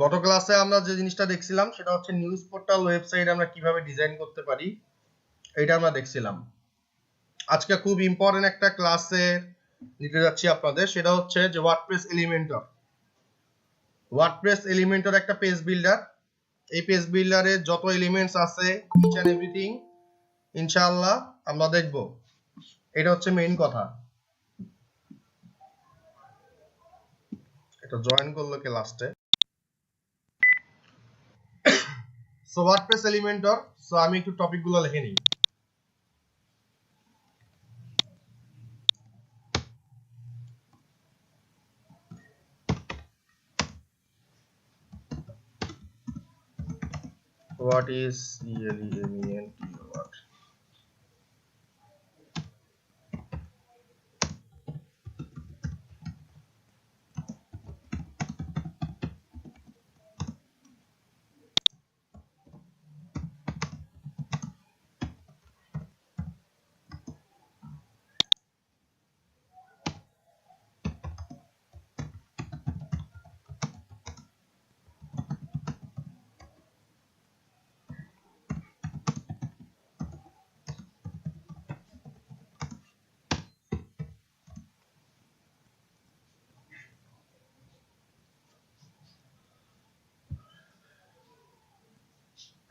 গত ক্লাসে আমরা যে জিনিসটা দেখছিলাম সেটা হচ্ছে নিউজ পোর্টাল ওয়েবসাইট আমরা কিভাবে ডিজাইন করতে পারি এটা আমরা দেখছিলাম। আজকে খুব ইম্পর্টেন্ট একটা ক্লাসে নিতে যাচ্ছি আপনাদের, সেটা হচ্ছে যে ওয়ার্ডপ্রেস এলিমেন্টর একটা পেজ বিল্ডার। এই পেজ বিল্ডারে যত এলিমেন্টস আছে ইচ এন্ড এভরিথিং ইনশাআল্লাহ আমরা দেখব। এটা হচ্ছে মেইন কথা। এটা জয়েন করলো কে লাস্টে? সো ওয়ার্ডপ্রেস এলিমেন্টর, সো আমি একটু টপিকগুলো লিখে নিই। What is ELEMENTOR?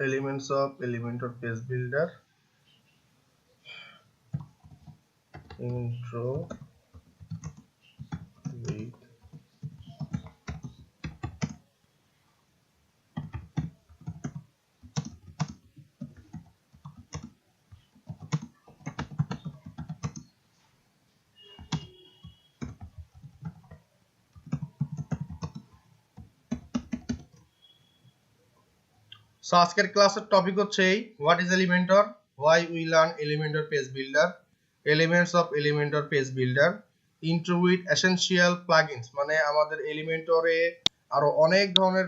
Elements of Elementor page builder. Intro with so আজকের ক্লাসের টপিক হচ্ছে what is Elementor, why we learn Elementor page builder, elements of Elementor page builder, intro with essential plugins. মানে আমাদের এলিমেন্টরে আরো অনেক ধরনের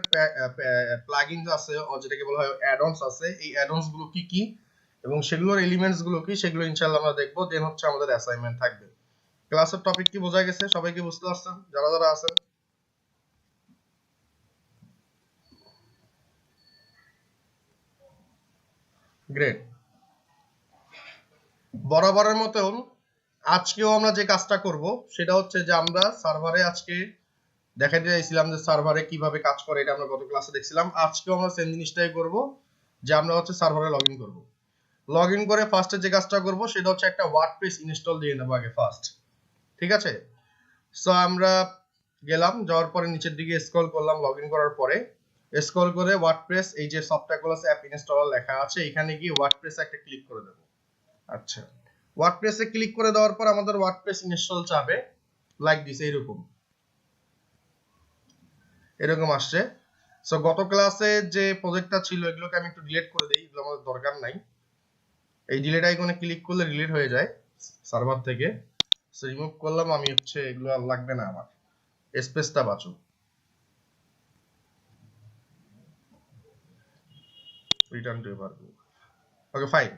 প্লাগইনস আছে, যেটাকে বলা হয় অ্যাড-অনস আছে। এই অ্যাড-অনস গুলো কি কি এবং সেগুলোর এলিমেন্টস গুলো কি, সেগুলো ইনশাআল্লাহ আমরা দেখব। দেন হচ্ছে আমাদের অ্যাসাইনমেন্ট থাকবে। ক্লাসের টপিক কি বোঝা গেছে? সবাইকে বুঝতে পারছেন যারা যারা আছেন? গ্রেট। বরাবরের মতন আজকেও আমরা যে কাজটা করব সেটা হচ্ছে যে আমরা সার্ভারে আজকে দেখাতে চাইছিলাম যে সার্ভারে কিভাবে কাজ করে, এটা আমরা গত ক্লাসে দেখছিলাম। আজকেও আমরা সেম জিনিসটাই করব, যে আমরা হচ্ছে সার্ভারে লগইন করব। লগইন করে ফার্স্টে যে কাজটা করব সেটা হচ্ছে একটা ওয়ার্ডপ্রেস ইনস্টল দিয়ে নেব আগে ফার্স্ট। ঠিক আছে? সো আমরা গেলাম, যাওয়ার পরে নিচের দিকে স্ক্রল করলাম। লগইন করার পরে স্ক্রল করে ওয়ার্ডপ্রেস, এই যে সফটওয়্যারগুলো আছে অ্যাপ ইনস্টলার লেখা আছে, এখানে গিয়ে ওয়ার্ডপ্রেসে একটা ক্লিক করে দেব। আচ্ছা, ওয়ার্ডপ্রেসে ক্লিক করে দেওয়ার পর আমাদের ওয়ার্ডপ্রেস ইনস্টল চাবে, লাইক দিস, এরকম আসছে। সো গত ক্লাসে যে প্রজেক্টটা ছিল এগুলোকে আমি একটু ডিলিট করে দেই, এগুলো আমাদের দরকার নাই। এই ডিলিট আইকনে ক্লিক করলে ডিলিট হয়ে যায় সার্ভার থেকে। সো রিমুভ করলাম আমি, হচ্ছে এগুলো আর লাগবে না আমার, স্পেসটা বাঁচো। Return to evergreen. Okay fine.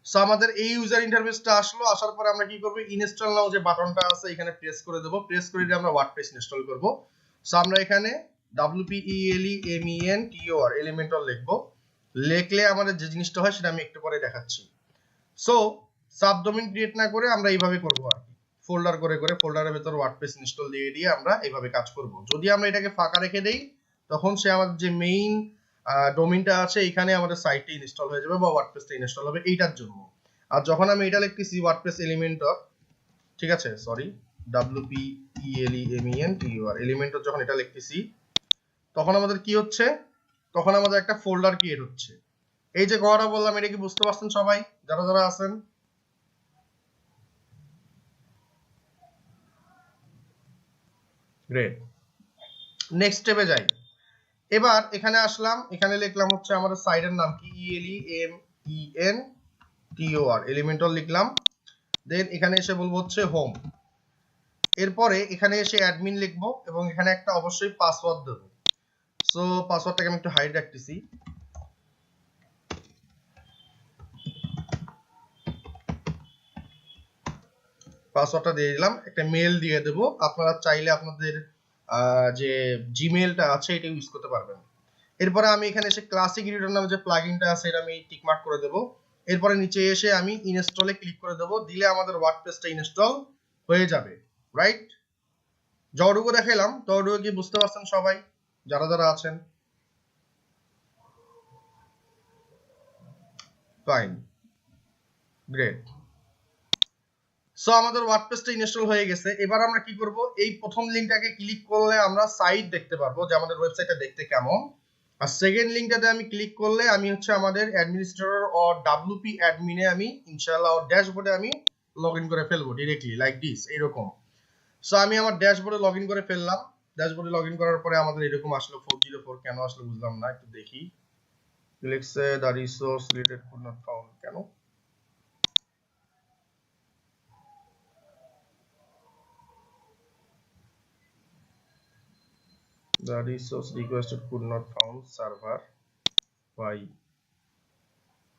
So আমাদের এই ইউজার ইন্টারফেসটা আসলো। আসার পরে আমরা কি করব, ইনস্টল নাও যে বাটনটা আছে এখানে প্রেস করে দেব। প্রেস করে দিয়ে আমরা ওয়ার্ডপ্রেস ইনস্টল করব। সো আমরা এখানে WPELEMENTOR এলিমেন্টর লিখব। লিখলে আমাদের যে জিনিসটা হয় সেটা আমি একটু পরে দেখাচ্ছি। সো সাবডোমেইন ক্রিয়েট না করে আমরা এইভাবে করব আর কি, ফোল্ডার করে করে ফোল্ডারের ভিতর ওয়ার্ডপ্রেস ইনস্টল দিয়ে দিয়ে আমরা এইভাবে কাজ করব। যদি আমরা এটাকে ফাঁকা রেখে দেই তখন সে আমাদের যে মেইন ডোমেইনটা আছে এখানে আমাদের সাইটটা ইনস্টল হয়ে যাবে বা ওয়ার্ডপ্রেসটা ইনস্টল হবে এইটার জন্য। আর যখন আমি এটা লিখতেছি ওয়ার্ডপ্রেস এলিমেন্টর, ঠিক আছে, সরি, WPELEMENTOR এলিমেন্টর, যখন এটা লিখতেছি তখন আমাদের কি হচ্ছে, তখন আমাদের একটা ফোল্ডার ক্রিয়েট হচ্ছে। এই যে কথাটা বললাম এটা কি বুঝতে পারছেন সবাই যারা যারা আছেন? গ্রেট। নেক্সট স্টেপে যাই। এবার এখানে আসলাম, এখানে লিখলাম হচ্ছে আমাদের সাইটের নাম কি, ELEMENTOR এলিমেন্টর লিখলাম। দেন এখানে এসে বলবো হচ্ছে হোম। এরপরে এখানে এসে অ্যাডমিন লিখবো এবং এখানে একটা অবশ্যই পাসওয়ার্ড দেব। সো পাসওয়ার্ডটাকে আমি একটু হাইড রাখতেছি। পাসওয়ার্ডটা দিয়ে দিলাম, একটা মেল দিয়ে দেব। আপনারা চাইলে আপনাদের যে জিমেইলটা আছে এটা ইউজ করতে পারবেন। এরপরে আমি এখানে এসে ক্লাসিক এডিটর নামে যে প্লাগইনটা আছে এটা আমি টিক মার্ক করে দেব। এরপরে নিচে এসে আমি ইনস্টলে ক্লিক করে দেব, দিলে আমাদের ওয়ার্ডপ্রেসটা ইনস্টল হয়ে যাবে, রাইট? যতটুকু দেখাইলাম ততটুকু কি বুঝতে পারছেন সবাই যারা যারা আছেন? Fine, great. সো আমাদের ওয়ার্ডপ্রেসটা ইনস্টল হয়ে গেছে। এবার আমরা কি করব, এই প্রথম লিংকটাকে ক্লিক করলে আমরা সাইট দেখতে পারবো যে আমাদের ওয়েবসাইটটা দেখতে কেমন। আর সেকেন্ড লিংকটাতে আমি ক্লিক করলে আমি হচ্ছে আমাদের অ্যাডমিনিস্ট্রেটর অর ডাব্লিউপি অ্যাডমিনে আমি ইনশাআল্লাহ ওর ড্যাশবোর্ডে আমি লগইন করে ফেলবো ডিরেক্টলি লাইক দিস, এরকম। সো আমি আমার ড্যাশবোর্ডে লগইন করে ফেললাম। ড্যাশবোর্ডে লগইন করার পরে আমাদের এরকম আসলো 404, কেন আসলো বুঝলাম না, একটু দেখি। Let's say the resource related could not found, কেন? The resource requested could not found server by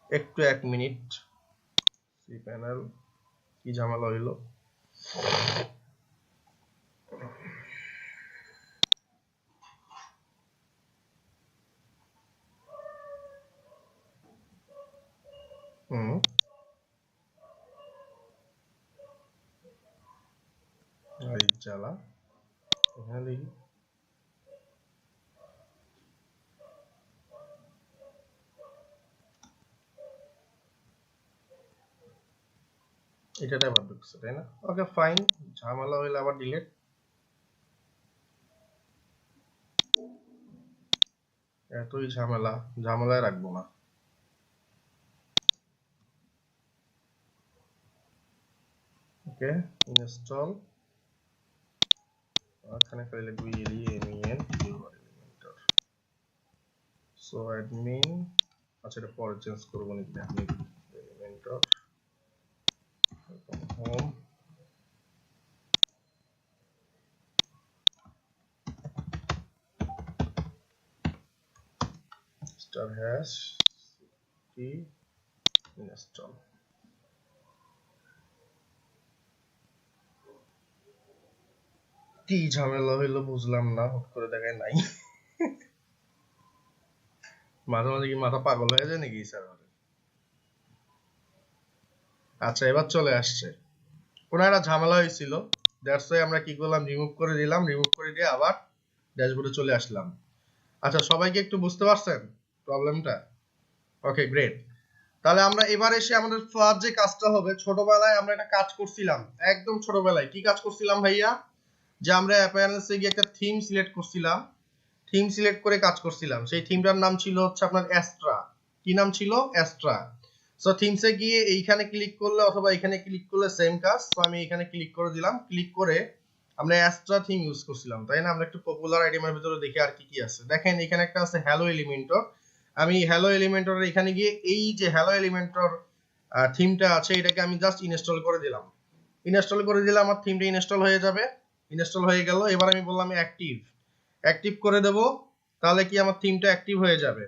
একটু 1 মিনিট। সি প্যানেল কি ঝামেলা হইলো? এই জ্বালা, এখানে দেখি এটাতে আবার ঢুকছে, তাই না? ওকে ফাইন, ঝামেলা হইলে আবার ডিলিট। এতই ঝামেলা, ঝামেলায় রাখবো না। ওকে, ইনস্টল, এখানে খালি লিখবো এলিমেন্টর। সো অ্যাডমিন, আচ্ছা এটা পরে চেঞ্জ করবো নাকি, এলিমেন্টর হোম star hash কি ইনস্টল। কি ঝামেলা হইলো বুঝলাম না, হুট করে দেখায় নাই। মাঝে মাঝে কি মাথা পাগল হয়ে যায় নাকি সার্ভারে? আচ্ছা এবার চলে আসছে। কোনো একটা ঝামেলা হয়েছিল, দ্যাটস ওয়াই আমরা কি করলাম, রিমুভ করে দিলাম। রিমুভ করে দিয়ে আবার ড্যাশবোর্ডে চলে আসলাম। আচ্ছা সবাইকে একটু বুঝতে পারছেন প্রবলেমটা? Okay great. তাহলে আমরা এবার এসে আমাদের ফার্স্ট যে কাজটা হবে, ছোটবেলায় আমরা একটা কাজ করছিলাম, একদম ছোটবেলায় কি কাজ করছিলাম ভাইয়া, যে আমরা অ্যাপিয়ারেন্সে গিয়ে একটা থিম সিলেক্ট করছিলাম। থিম সিলেক্ট করে কাজ করছিলাম, সেই থিমটার নাম ছিল হচ্ছে আপনার অ্যাস্ট্রা। কি নাম ছিল? অ্যাস্ট্রা। সো থিমসে গিয়ে এইখানে ক্লিক করলে অথবা এখানে ক্লিক করলে সেম কাজ। তো আমি এখানে ক্লিক করে দিলাম, ক্লিক করে আমরা অ্যাস্ট্রা থিম ইউজ করছিলাম, তাই না? আমরা একটু পপুলার আইটেমের ভিতরে দেখি আর কি কি আছে। দেখেন এখানে একটা আছে হ্যালো এলিমেন্টর। আমি হ্যালো এলিমেন্টর এখানে গিয়ে এই যে হ্যালো এলিমেন্টর থিমটা আছে এটাকে আমি জাস্ট ইনস্টল করে দিলাম। ইনস্টল করে দিলে আমার থিমটা ইনস্টল হয়ে যাবে। ইনস্টল হয়ে গেল। এবার আমি বললাম অ্যাক্টিভ, অ্যাক্টিভ করে দেব, তাহলে কি আমার থিমটা অ্যাক্টিভ হয়ে যাবে।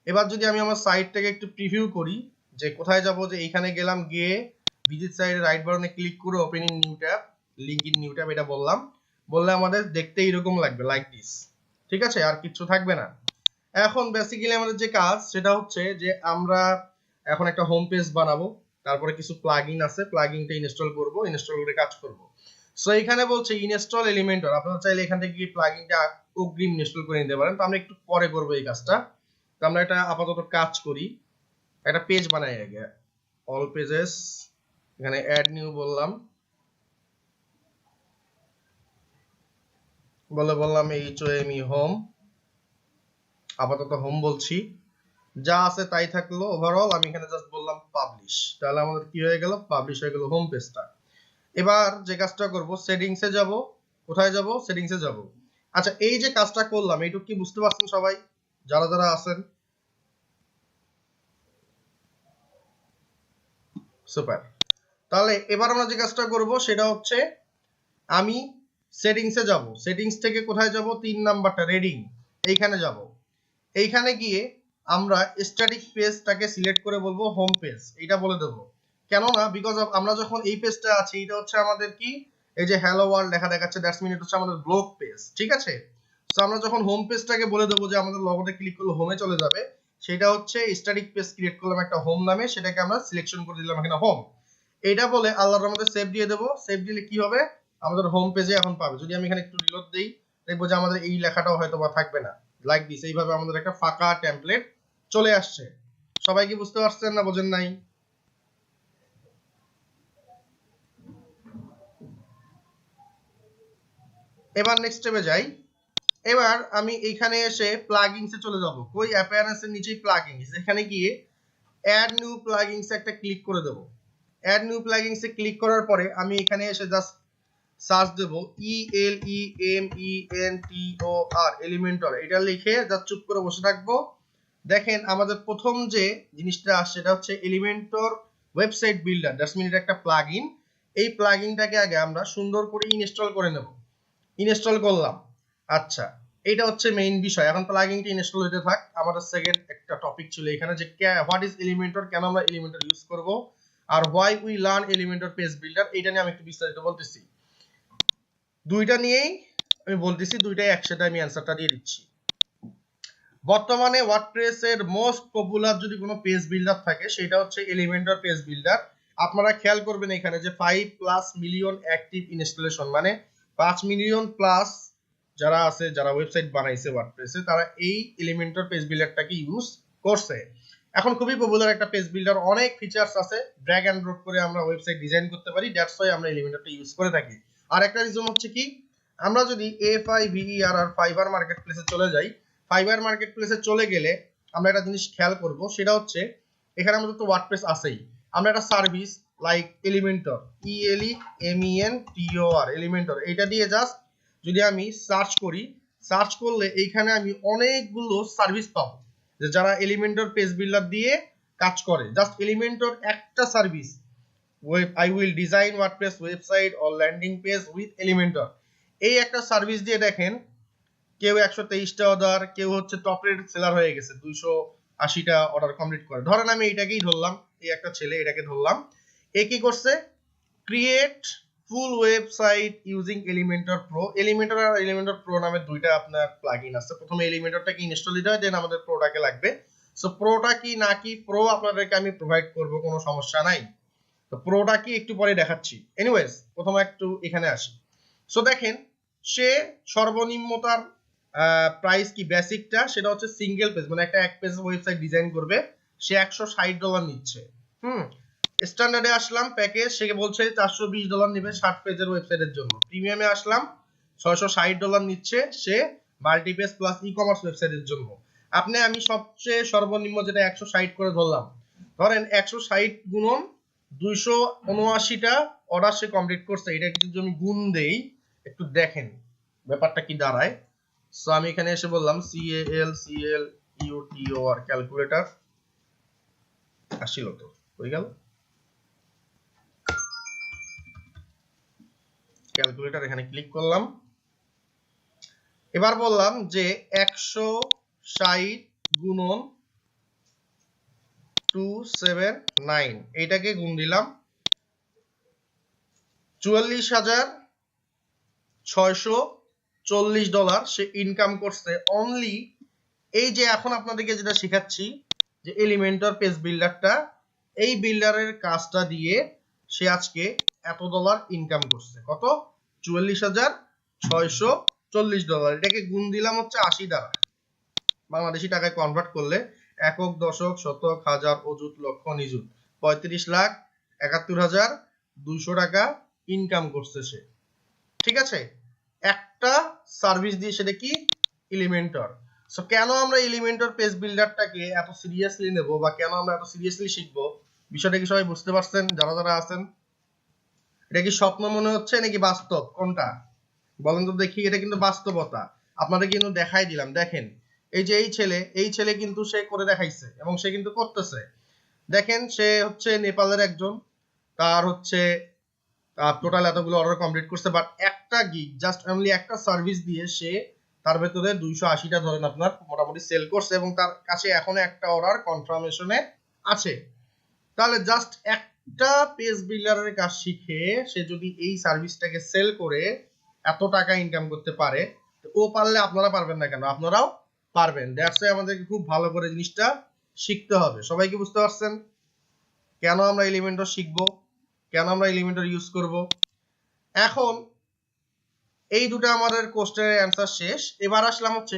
এবার যদি আমি আমার সাইটটাকে একটু প্রিভিউ করি, যে কোথায় যাব, যে এইখানে গেলাম, গিয়ে ভিজিট সাইটে রাইট বাটনে ক্লিক করে open in new tab, link in new tab এটা বললাম, বললে আমাদের দেখতে এরকম লাগবে লাইক দিস। ঠিক আছে, আর কিছু থাকবে না। এখন বেসিক্যালি আমাদের যে কাজ সেটা হচ্ছে যে আমরা এখন একটা হোম পেজ বানাবো, তারপরে কিছু প্লাগইন আছে, প্লাগইনটা ইনস্টল করব, ইনস্টল করে কাজ করব। সো এখানে বলছে ইনস্টল এলিমেন্টর, আপনারা চাইলে এখান থেকে প্লাগইনটা অগ্রিম ইনস্টল করে নিতে পারেন। তো আমরা একটু পরে করব এই কাজটা। তো আমরা এটা আপাতত কাজ করি, একটা পেজ বানাই আগে, অল পেজেস, এখানে অ্যাড নিউ বললাম, বললাম HOME হোম, আপাতত হোম বলছি, যা আছে তাই থাকলো ওভারঅল। আমি এখানে জাস্ট বললাম পাবলিশ, তাহলে আমাদের কি হয়ে গেল, পাবলিশ হয়ে গেল হোম পেজটা। এবার যে কাজটা করব, সেটিংসে যাব। কোথায় যাব? সেটিংসে যাব। আচ্ছা এই যে কাজটা করলাম এইটুকু কি বুঝতে পারছেন সবাই যারা যারা আছেন? সুপার। তাহলে এবার আমরা যে কাজটা করব সেটা হচ্ছে আমি সেটিংসে যাব, সেটিংস থেকে কোথায় যাব, 3 নাম্বারটা রেডিং, এইখানে যাব। এইখানে গিয়ে আমরা স্ট্যাটিক পেজটাকে সিলেক্ট করে বলবো হোম পেজ, এটা বলে দেব। কেননা বিকজ আমরা যখন এই পেজটা আছে এটা হচ্ছে আমাদের কি এই যে হ্যালো ওয়ার্ল্ড লেখা দেখাচ্ছে, দ্যাটস মিন এটা হচ্ছে আমাদের ব্লগ পেজ। ঠিক আছে, তো আমরা যখন হোম পেজটাকে বলে দেবো যে আমাদের লগোতে ক্লিক করলে হোমে চলে যাবে, সেটা হচ্ছে স্ট্যাটিক পেজ ক্রিয়েট করলাম একটা হোম নামে, সেটাকে আমরা সিলেকশন করে দিলাম এখানে হোম। এটা বলে আল্লাহর রহমতে সেভ দিয়ে দেবো। সেভ দিলে কি হবে, আমাদের হোম পেজে এখন পাবে। যদি আমি এখানে একটু রিলোড দেই, দেখবো যে আমাদের এই লেখাটাও হয়তো বা থাকবে না, লাইক দিস। এইভাবে আমাদের একটা ফাঁকা টেমপ্লেট চলে আসছে। সবাই কি বুঝতে পারছেন না বোঝেন নাই? এবার নেক্সট স্টেপে যাই। এবার আমি এইখানে এসে প্লাগইনসে চলে যাব। কই অ্যাপিয়ারেন্সের নিচেই প্লাগইনস, এখানে গিয়ে অ্যাড নিউ প্লাগইনসে একটা ক্লিক করে দেব। অ্যাড নিউ প্লাগইনসে ক্লিক করার পরে আমি এখানে এসে জাস্ট সার্চ দেব ELEMENTOR এলিমেন্টর, এটা লিখে জাস্ট চুপ করে বসে থাকবো। দেখেন আমাদের প্রথম যে জিনিসটা আসছে সেটা হচ্ছে Elementor website builder, that's mean এটা একটা প্লাগইন। এই প্লাগইনটাকে আগে আমরা সুন্দর করে ইনস্টল করে নেব। ইনস্টল করলাম। আচ্ছা, এটা হচ্ছে মেইন বিষয়। এখন প্লাগইনটা ইনস্টল হতে থাক। আমাদের সেকেন্ড একটা টপিক ছিল এখানে যে হোয়াট ইজ এলিমেন্টর, কেন আমরা এলিমেন্টর ইউজ করব, আর why we learn Elementor page builder, এটা নিয়ে আমি একটু বিস্তারিত বলতেছি। দুইটা নিয়েই আমি বলতেছি, দুইটাই একসাথে আমি অ্যানসারটা দিয়ে দিচ্ছি। বর্তমানে ওয়ার্ডপ্রেস এর মোস্ট পপুলার যদি কোনো পেজ বিল্ডার থাকে সেটা হচ্ছে এলিমেন্টর পেজ বিল্ডার। আপনারা খেয়াল করবেন এখানে যে 5+ মিলিয়ন অ্যাক্টিভ ইনস্টলেশন, মানে 5 মিলিয়ন প্লাস যারা আছে, যারা ওয়েবসাইট বানাইছে ওয়ার্ডপ্রেসে, তারা এই এলিমেন্টর পেজ বিল্ডারটাকে ইউজ করছে। এখন খুবই পপুলার একটা পেজ বিল্ডার, অনেক ফিচার্স আছে, ড্র্যাগ এন্ড ড্রপ করে আমরা ওয়েবসাইট ডিজাইন করতে পারি। দ্যাটস ওয়াই আমরা এলিমেন্টরটা ইউজ করে থাকি। আর একটা রিজন হচ্ছে কি, আমরা যদি ফাইবার মার্কেট প্লেসে চলে যাই, ফাইবার মার্কেট প্লেসে চলে গেলে আমরা একটা জিনিস খেয়াল করব, সেটা হচ্ছে এখানে আমাদের তো ওয়ার্ডপ্রেস আছেই, আমরা একটা service like Elementor, ELEMENTOR Elementor, এটা দিয়ে জাস্ট যদি আমি সার্চ করি, সার্চ করলে এইখানে আমি অনেকগুলো সার্ভিস পাবো যে যারা এলিমেন্টর পেজ বিল্ডার দিয়ে কাজ করে। জাস্ট এলিমেন্টর একটা service, I will design WordPress website or landing page with Elementor, এই একটা সার্ভিস দিয়ে দেখেন কেউ 123টা অর্ডার, কেউ হচ্ছে টপ রেট সেলার হয়ে গেছে, 280টা অর্ডার কমপ্লিট করে। ধরেন আমি এইটাকেই ধরলাম, এই একটা ছেলে, এটাকে ধরলাম। এ কি করছে, create full website using Elementor Pro. Elementor আর এলিমেন্টর প্রো নামে দুইটা আপনার প্লাগইন আছে। প্রথমে এলিমেন্টরটাকে ইনস্টল দিতে হয়, দেন আমাদের প্রোটাকে লাগবে। সো প্রোটা কি না কি, প্রো আপনাদেরকে আমি প্রোভাইড করব, কোনো সমস্যা নাই। তো প্রোটা কি একটু পরে দেখাচ্ছি। এনিওয়েজ প্রথমে একটু এখানে আসি। সো দেখেন সে সর্বনিম্নতার প্রাইস কি, বেসিকটা সেটা হচ্ছে সিঙ্গেল পেজ, মানে একটা এক পেজ ওয়েবসাইট ডিজাইন করবে, সে $160 নিচ্ছে। স্ট্যান্ডার্ডে আসলাম প্যাকেজ, সে বলছে $420 নেবে 60 পেজের ওয়েবসাইটের জন্য। প্রিমিয়ামে আসলাম, $660 নিচ্ছে সে মাল্টিপেজ প্লাস ই কমার্স ওয়েবসাইটের জন্য। আমি সবচেয়ে সর্বনিম্ন যেটা 160 করে ধরলাম, ধরেন 160 গুণন 279টা অর্ডার সে কমপ্লিট করছে। এটা যদি আমি গুণ দেই, একটু দেখেন ব্যাপারটা কি দাঁড়ায়। সো আমি এখানে এসে বললাম CALCULATOR ক্যালকুলেটর, আসিল তো, হয়ে গেল ক্যালকুলেটর, এখানে ক্লিক করলাম। এবার বললাম যে 160 গুণন 279, এইটাকে গুণ দিলাম, $44,640 সে ইনকাম করছে অনলি। এই যে এখন আপনাদেরকে যেটা শেখাচ্ছি যে এলিমেন্টর পেজ বিল্ডারটা, এই বিল্ডারের কাজটা দিয়ে সে আজকে এত ডলার ইনকাম করছে। কত? $44,640। এটাকে গুণ দিলাম হচ্ছে 80 দ্বারা, বাংলাদেশি টাকায় কনভার্ট করলে একক, দশক, শতক, হাজার, অযুত, লক্ষ, নিযুত 35,71,200 টাকা ইনকাম করছে সে। ঠিক আছে, একটা সার্ভিস দিয়ে, সেটা কি, এলিমেন্টর। সো কেন আমরা এলিমেন্টর পেজ বিল্ডারটাকে এত সিরিয়াসলি নেব, বা কেন আমরা এত সিরিয়াসলি শিখবো, বিষয়টা কি সবাই বুঝতে পারছেন যারা যারা আছেন? এটা কি স্বপ্ন মনে হচ্ছে নাকি বাস্তব, কোনটা বলেন তো দেখি? এটা কিন্তু বাস্তবতা, আপনাদের কিন্তু দেখাই দিলাম। দেখেন এই যে এই ছেলে কিন্তু সে করে দেখাইছে এবং সে কিন্তু করতেছে। দেখেন সে হচ্ছে নেপালের একজন, তার হচ্ছে টোটাল এতগুলো অর্ডার কমপ্লিট করছে, বাট একটা গিগ, জাস্ট অনলি একটা সার্ভিস দিয়ে সে তার ভেতরে 280টা ধরেন আপনার মোটামুটি সেল করছে, এবং তার কাছে এখনো একটা অর্ডার কনফার্মেশনে আছে। তাহলে জাস্ট একটা পেজ বিল্ডারের কাজ শিখে সে যদি এই সার্ভিসটাকে সেল করে এত টাকা ইনকাম করতে পারে, ও পারলে আপনারা পারবেন না কেন? আপনারাও পারবেন। দ্যাটস ওয়াই আমাদেরকে খুব ভালো করে জিনিসটা শিখতে হবে। সবাই কি বুঝতে পারছেন কেন আমরা এলিমেন্টর শিখবো, কেন আমরা এলিমেন্টর ইউজ করব? এখন এই দুটো আমাদের কোশ্চেনের অ্যান্সার শেষ। এবার আসলাম হচ্ছে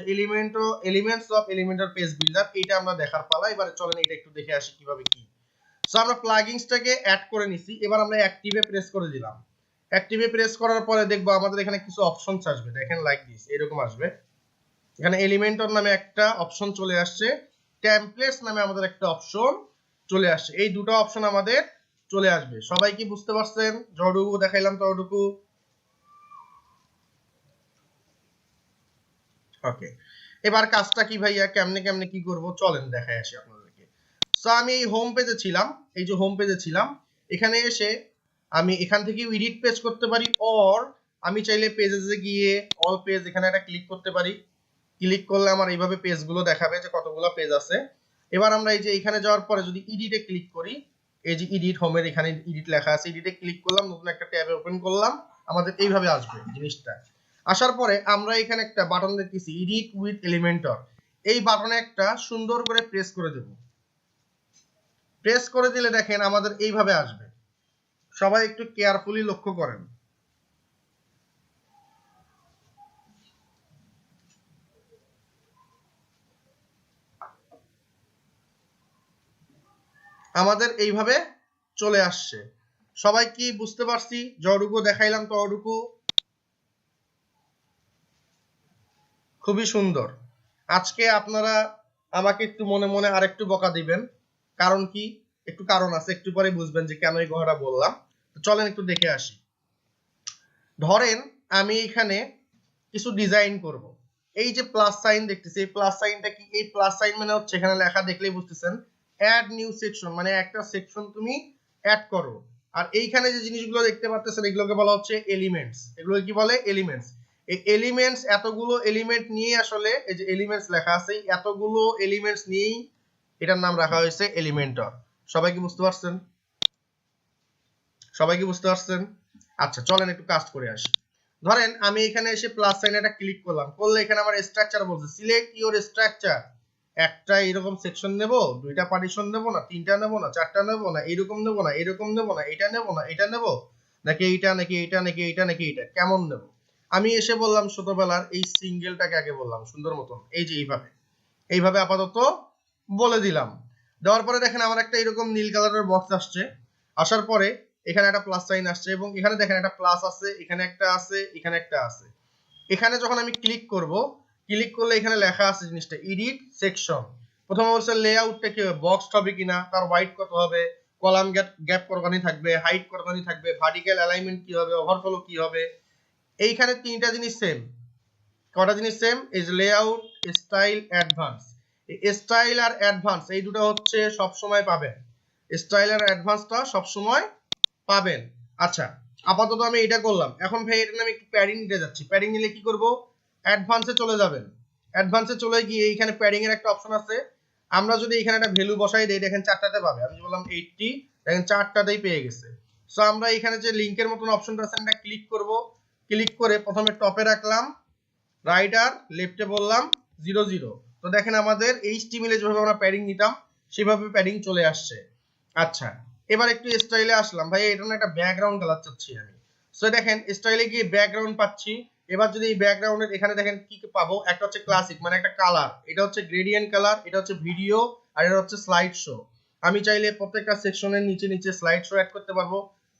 elements of Elementor page builder. এটা আমরা দেখার পালা। এবারে চলেন এটা একটু দেখে আসি কিভাবে কি। সো আমরা প্লাগইনসটাকে অ্যাড করে নিছি। এবার আমরা অ্যাক্টিভে প্রেস করে দিলাম। অ্যাক্টিভে প্রেস করার পরে দেখবো আমাদের এখানে কিছু অপশনস আসবে। দেখেন লাইক দিস এরকম আসবে। এখানে এলিমেন্টর নামে একটা অপশন চলে আসছে, টেমপ্লেটস নামে আমাদের একটা অপশন চলে আসছে। এই দুটো অপশন আমাদের চলে আসবে। সবাই কি বুঝতে পারছেন? যতটুকু দেখাইলাম ততটুকু ওকে। এবার কাজটা কি ভাইয়া, কেমনে কেমনে কি করব চলেন দেখাই আসি আপনাদেরকে। সো আমি এই হোম পেজে ছিলাম, এই যে হোম পেজে ছিলাম, এখানে এসে আমি এখান থেকে এডিট পেজ করতে পারি, অর আমি চাইলে পেজে গিয়ে অল পেজ এখানে একটা ক্লিক করতে পারি। ক্লিক করলে আমার এইভাবে পেজগুলো দেখাবে যে কতগুলো পেজ আছে। এবার আমরা এই যে এখানে যাওয়ার পরে যদি এডিটে ক্লিক করি, এই যে এডিট হোমের এখানে এডিট লেখা আছে, এডিটে ক্লিক করলাম, নতুন একটা ট্যাবে ওপেন করলাম, আমাদের এইভাবে আসবে জিনিসটা। আসার পরে আমরা এখানে একটা বাটন দেখতেছি এডিট উইথ এলিমেন্টর। এই বাটনে একটা সুন্দর করে প্রেস করে দেব। প্রেস করে দিলে দেখেন আমাদের এইভাবে আসবে। সবাই একটু কেয়ারফুলি লক্ষ্য করেন। আমাদের এইভাবে চলে আসছে। সবাই কি বুঝতে পারছি? যতটুকু দেখাইলাম ততটুকু খুবই সুন্দর। আজকে আপনারা আমাকে একটু মনে মনে আরেকটু বকা দিবেন। কারণ কি? একটু কারণ আছে, একটু পরে বুঝবেন যে কেন এই কথাটা বললাম। চলেন একটু দেখে আসি। ধরেন আমি এখানে কিছু ডিজাইন করব। এই যে প্লাস সাইন দেখতেছি, এই প্লাস সাইনটা কি? এই প্লাস সাইন মানে হচ্ছে এখানে লেখা দেখলেই বুঝতেছেন অ্যাড নিউ সেকশন, মানে একটা সেকশন তুমি অ্যাড করো। আর এইখানে যে জিনিসগুলো দেখতে পাচ্ছেন এগুলোকে বলা হচ্ছে এলিমেন্টস। এগুলো কি বলে? এলিমেন্টস। এই এলিমেন্টস, এতগুলো এলিমেন্ট নিয়ে আসলে এই যে এলিমেন্টস লেখা আছে, এতগুলো এলিমেন্টস নিয়েই এটার নাম রাখা হয়েছে এলিমেন্টর। সবাই কি বুঝতে পারছেন? সবাই কি বুঝতে পারছেন? আচ্ছা চলেন একটু কাজ করে আসি। ধরেন আমি এখানে এসে প্লাস সাইন একটা ক্লিক করলাম, করলে এখানে আমার স্ট্রাকচার বলছে সিলেক্ট ইওর স্ট্রাকচার। একটা এরকম সেকশন নেব, দুইটা পার্টিশন নেব না, তিনটা নেব না, চারটা নেব না, এরকম নেব না, এরকম নেব না, এটা নেব না, এটা নেব নাকি এইটা নাকি এইটা নাকি এইটা নাকি এইটা, কেমন নেব? আমি এসে বললাম ছোটবেলার এই সিঙ্গেলটাকে আগে বললাম সুন্দর মতন, এই যে এইভাবে এইভাবে আপাতত বলে দিলাম। দেওয়ার পরে দেখেন আমার একটা এরকম নীল কালারের বক্স আসছে। আসার পরে এখানে একটা প্লাস সাইন আসছে এবং এখানে দেখেন একটা প্লাস আছে, এখানে একটা আছে, এখানে একটা আছে। এখানে যখন আমি ক্লিক করব, ক্লিক করলে এখানে লেখা আছে জিনিসটা এডিট সেকশন। প্রথমে বলছে লেআউটটা কি হবে, বক্স হবে কিনা, তার হোয়াইট কত হবে, কলাম গ্যাপ কতখানি থাকবে, হাইট কতখানি থাকবে, ভার্টিক্যাল অ্যালাইনমেন্ট কি হবে, ওভারফ্লো কি হবে। এইখানে তিনটা জিনিস সেম। কটা জিনিস সেম? এই যে লেআউট, স্টাইল, অ্যাডভান্স। স্টাইল আর অ্যাডভান্স এই দুটো হচ্ছে সব সময় পাবেন। স্টাইল আর অ্যাডভান্সটা সব সময় পাবেন। আচ্ছা আপাতত আমি এটা করলাম। এখন ভাই এটা আমি একটু প্যাডিং নিতে যাচ্ছি। প্যাডিং নিলে কি করব? অ্যাডভান্সে চলে যাবেন। অ্যাডভান্সে চলে গিয়ে এইখানে প্যাডিং এর একটা অপশন আছে। আমরা যদি এখানে একটা ভ্যালু বসাই দেই, দেখেন চারটাতে পাবে। আমি বললাম 80, দেখেন চারটাতেই পেয়ে গেছে। সো আমরা এখানে যে লিংকের মতন অপশনটা আছে এটা ক্লিক করব। ক্লিক করে প্রথমে টপে রাখলাম, রাইট আর লেফটে বললাম 00। তো দেখেন আমাদের এইচটিএমএল এ যেভাবে আমরা প্যাডিং নিতাম সেভাবে প্যাডিং চলে আসছে। আচ্ছা এবার একটু স্টাইলে আসলাম। ভাই এটা না একটা ব্যাকগ্রাউন্ড কালার চাচ্ছি আমি। সো দেখেন স্টাইলে গিয়ে ব্যাকগ্রাউন্ড পাচ্ছি। এবার যদি এই ব্যাকগ্রাউন্ডের এখানে দেখেন কি কি পাবো, একটা হচ্ছে ক্লাসিক মানে একটা কালার, এটা হচ্ছে গ্রেডিয়েন্ট কালার, এটা হচ্ছে ভিডিও, আর এটা হচ্ছে স্লাইড শো। আমি চাইলে প্রত্যেকটা সেকশনের নিচে নিচে স্লাইড শো অ্যাড করতে পারবো,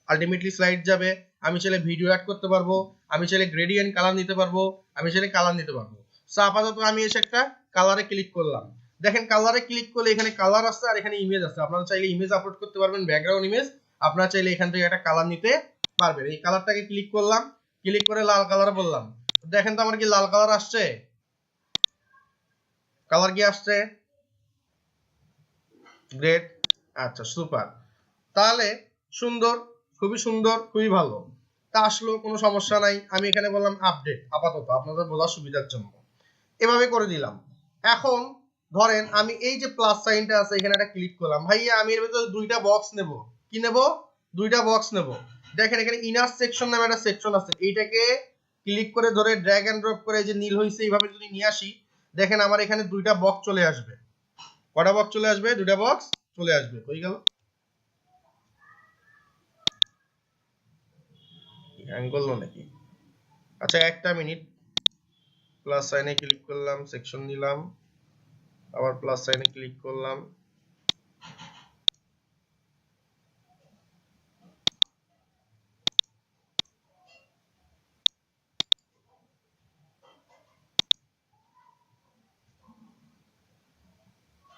আলটিমেটলি স্লাইড যাবে। আমি চাইলে ভিডিও অ্যাড করতে পারবো, আমি চাইলে গ্রেডিয়েন্ট কালার নিতে পারবো, আমি চাইলে কালার নিতে পারবো। সো আপাতত আমি এসে একটা কালারে ক্লিক করলাম। দেখেন কালারে ক্লিক করলে এখানে কালার আছে আর এখানে ইমেজ আছে। আপনারা চাইলে ইমেজ আপলোড করতে পারবেন, ব্যাকগ্রাউন্ড ইমেজ। আপনারা চাইলে এখান থেকে একটা কালার নিতে পারবেন। এই কালারটাকে ক্লিক করলাম, ক্লিক করে লাল কালার বললাম। দেখেন তো আমার কি লাল কালার আসছে? কালার কি আসছে? গ্রেট। আচ্ছা সুপার। তাহলে সুন্দর, খুবই সুন্দর, খুবই ভালো। তা আসলো কোনো সমস্যা নাই। আমি এখানে বললাম আপডেট আপাতত আপনাদের বোঝার সুবিধার জন্য এভাবে করে দিলাম। এখন ধরেন আমি এই যে প্লাস সাইনটা আছে এখানে একটা ক্লিক করলাম। ভাইয়া আমি এর ভিতরে দুইটা বক্স নেব। কি নেব? দুইটা বক্স নেব। দেখেন এখানে ইনার সেকশন নামে একটা সেকশন আছে, এইটাকে ক্লিক করে ধরে ড্র্যাগ এন্ড ড্রপ করে যে নীল হইছে এইভাবে যদি নিয়ে আসি, দেখেন আমার এখানে দুইটা বক্স চলে আসবে। কটা বক্স চলে আসবে? দুইটা বক্স চলে আসবে। হয়ে গেল। হ্যাং করলো নাকি? আচ্ছা একটা মিনিট, প্লাস সাইনে ক্লিক করলাম, সেকশন নিলাম, আবার প্লাস সাইনে ক্লিক করলাম,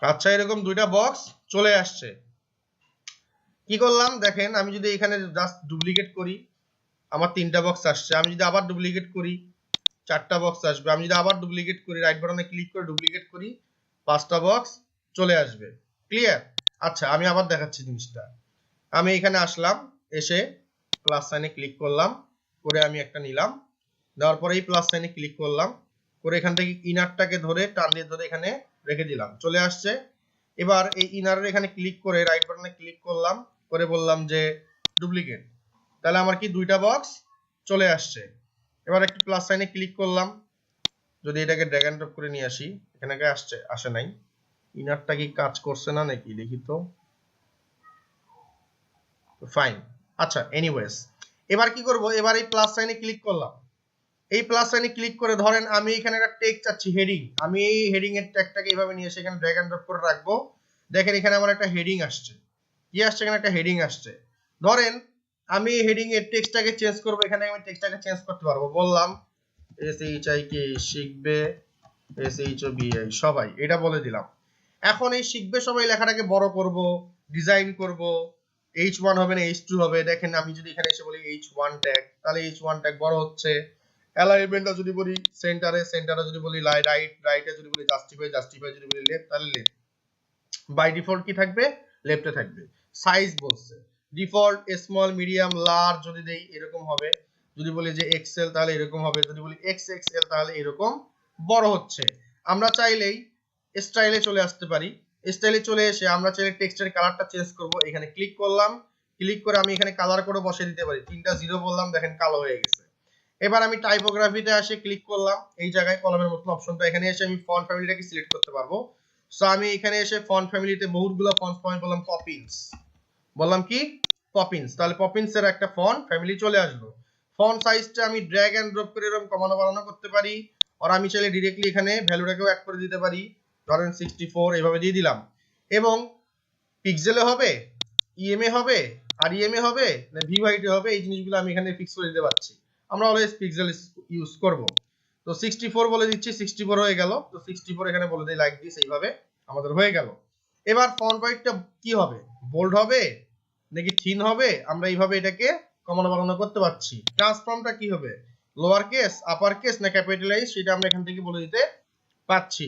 আচ্ছা এরকম দুইটা বক্স চলে আসছে। কি করলাম দেখেন, আমি যদি এখানে জাস্ট ডুপ্লিকেট করি আমার তিনটা বক্স আসছে, আমি যদি আবার ডুপ্লিকেট করি চারটা বক্স আসবে, আমি যদি আবার ডুপ্লিকেট করি রাইট বাটনে ক্লিক করে ডুপ্লিকেট করি পাঁচটা বক্স চলে আসবে। ক্লিয়ার? আচ্ছা আমি আবার দেখাচ্ছি জিনিসটা। আমি এখানে আসলাম, এসে প্লাস সাইনে ক্লিক করলাম, করে আমি একটা নিলাম, দেওয়ার পরে এই প্লাস সাইনে ক্লিক করলাম, করে এখান থেকে ইনারটাকে ধরে টান দিয়ে ধরে এখানে রেখে দিলাম, চলে আসছে। এবার এই ইনারের এখানে ক্লিক করে রাইট বাটনে ক্লিক করলাম, করে বললাম যে ডুপ্লিকেট, তাহলে আমার কি দুইটা বক্স চলে আসছে। এবার একটু প্লাস সাইনে ক্লিক করলাম, যদি এটাকে ড্র্যাগ এন্ড ড্রপ করে নিয়ে আসি, এখানে আসছে, আসে নাই। ইনারটা কি কাজ করছে না নাকি দেখি তো। ফাইন। আচ্ছা এনিওয়েজ, এবার কি করব, এবার এই প্লাস সাইনে ক্লিক করলাম, এই প্লাস সাইনে ক্লিক করে ধরেন আমি এখানে একটা টেক্সট চাচ্ছি, হেডিং, আমি এই হেডিং এর ট্যাগটাকে এইভাবে নিয়ে এসে এখানে ড্র্যাগ এন্ড ড্রপ করে রাখবো। দেখেন এখানে আমার একটা হেডিং আসছে। কি আসছে? এখানে একটা হেডিং আসছে। ধরেন আমি হেডিং এর টেক্সটটাকে চেঞ্জ করব, এখানে আমি টেক্সটটাকে চেঞ্জ করতে পারবো, বললাম SHIK শিখবে, SHOBI সবাই, এটা বলে দিলাম। এখন এই শিখবে সবাই লেখাটাকে বড় করব, ডিজাইন করব, H1 হবে না H2 হবে। দেখেন আমি যদি এখানে এসে বলি H1 ট্যাগ, তাহলে H1 ট্যাগ বড় হচ্ছে। অ্যালাইনমেন্টটা যদি বলি সেন্টারে, সেন্টারে যদি বলি রাইট, রাইটে যদি বলি জাস্টিফাই, জাস্টিফাই যদি বলি লেফট, তাহলে লেফট। বাই ডিফল্ট কি থাকবে? লেফটে থাকবে। সাইজ বলছে ডিফল্ট স্মল, মিডিয়াম, লার্জ যদি দেই এরকম হবে, যদি বলি যে এক্সেল তাহলে এরকম হবে, যদি বলি XXL তাহলে এরকম বড় হচ্ছে। আমরা চাইলেই স্টাইলে চলে আসতে পারি, স্টাইলে চলে এসে আমরা চাইলে টেক্সটের কালারটা চেঞ্জ করব, এখানে ক্লিক করলাম, ক্লিক করে আমি এখানে কালার করে বসিয়ে দিতে পারি, তিনটা জিরো বললাম, দেখেন কালো হয়ে গেছে। এবার আমি টাইপোগ্রাফিতে এসে ক্লিক করলাম, এই জায়গায় কলমের মতন অপশনটা, এখানে এসে আমি ফন্ট ফ্যামিলিটাকে সিলেক্ট করতে পারবো। সো আমি এখানে এসে ফন্ট ফ্যামিলিতে বহুতগুলো ফন্ট পয়েন্ট বললাম পপিন্স, বললাম কি পপিন্স, তাহলে পপিন্স এর একটা ফন্ট ফ্যামিলি চলে আসলো। ফন্ট সাইজটা আমি ড্র্যাগ এন্ড ড্রপ করে এরকম কমানো বাড়ানো করতে পারি, আর আমি চাইলে ডিরেক্টলি এখানে ভ্যালুটাকেও অ্যাড করে দিতে পারি, ধরেন 64 এইভাবে দিয়ে দিলাম। এবং পিক্সেলে হবে, ইএমএ হবে, আর ইএমএ হবে না ভিওআইটি হবে, এই জিনিসগুলো আমি এখানে ফিক্স করে দিতে পারছি। আমরা অলওয়েজ পিক্সেল ইউজ করব। তো 64 বলে দিচ্ছি, 64 হয়ে গেল। তো 64 এখানে বলে দিই লাইক দিস, এইভাবে আমাদের হয়ে গেল। এবার ফন্ট ওয়েটটা কি হবে? বোল্ড হবে নাকি থিন হবে? আমরা এইভাবে এটাকে কমানো বাড়ানো করতে পারছি। ট্রান্সফর্মটা কি হবে? লোয়ার কেস, আপার কেস না ক্যাপিটালাইজ, সেটা আমরা এখান থেকে বলে দিতে পারছি।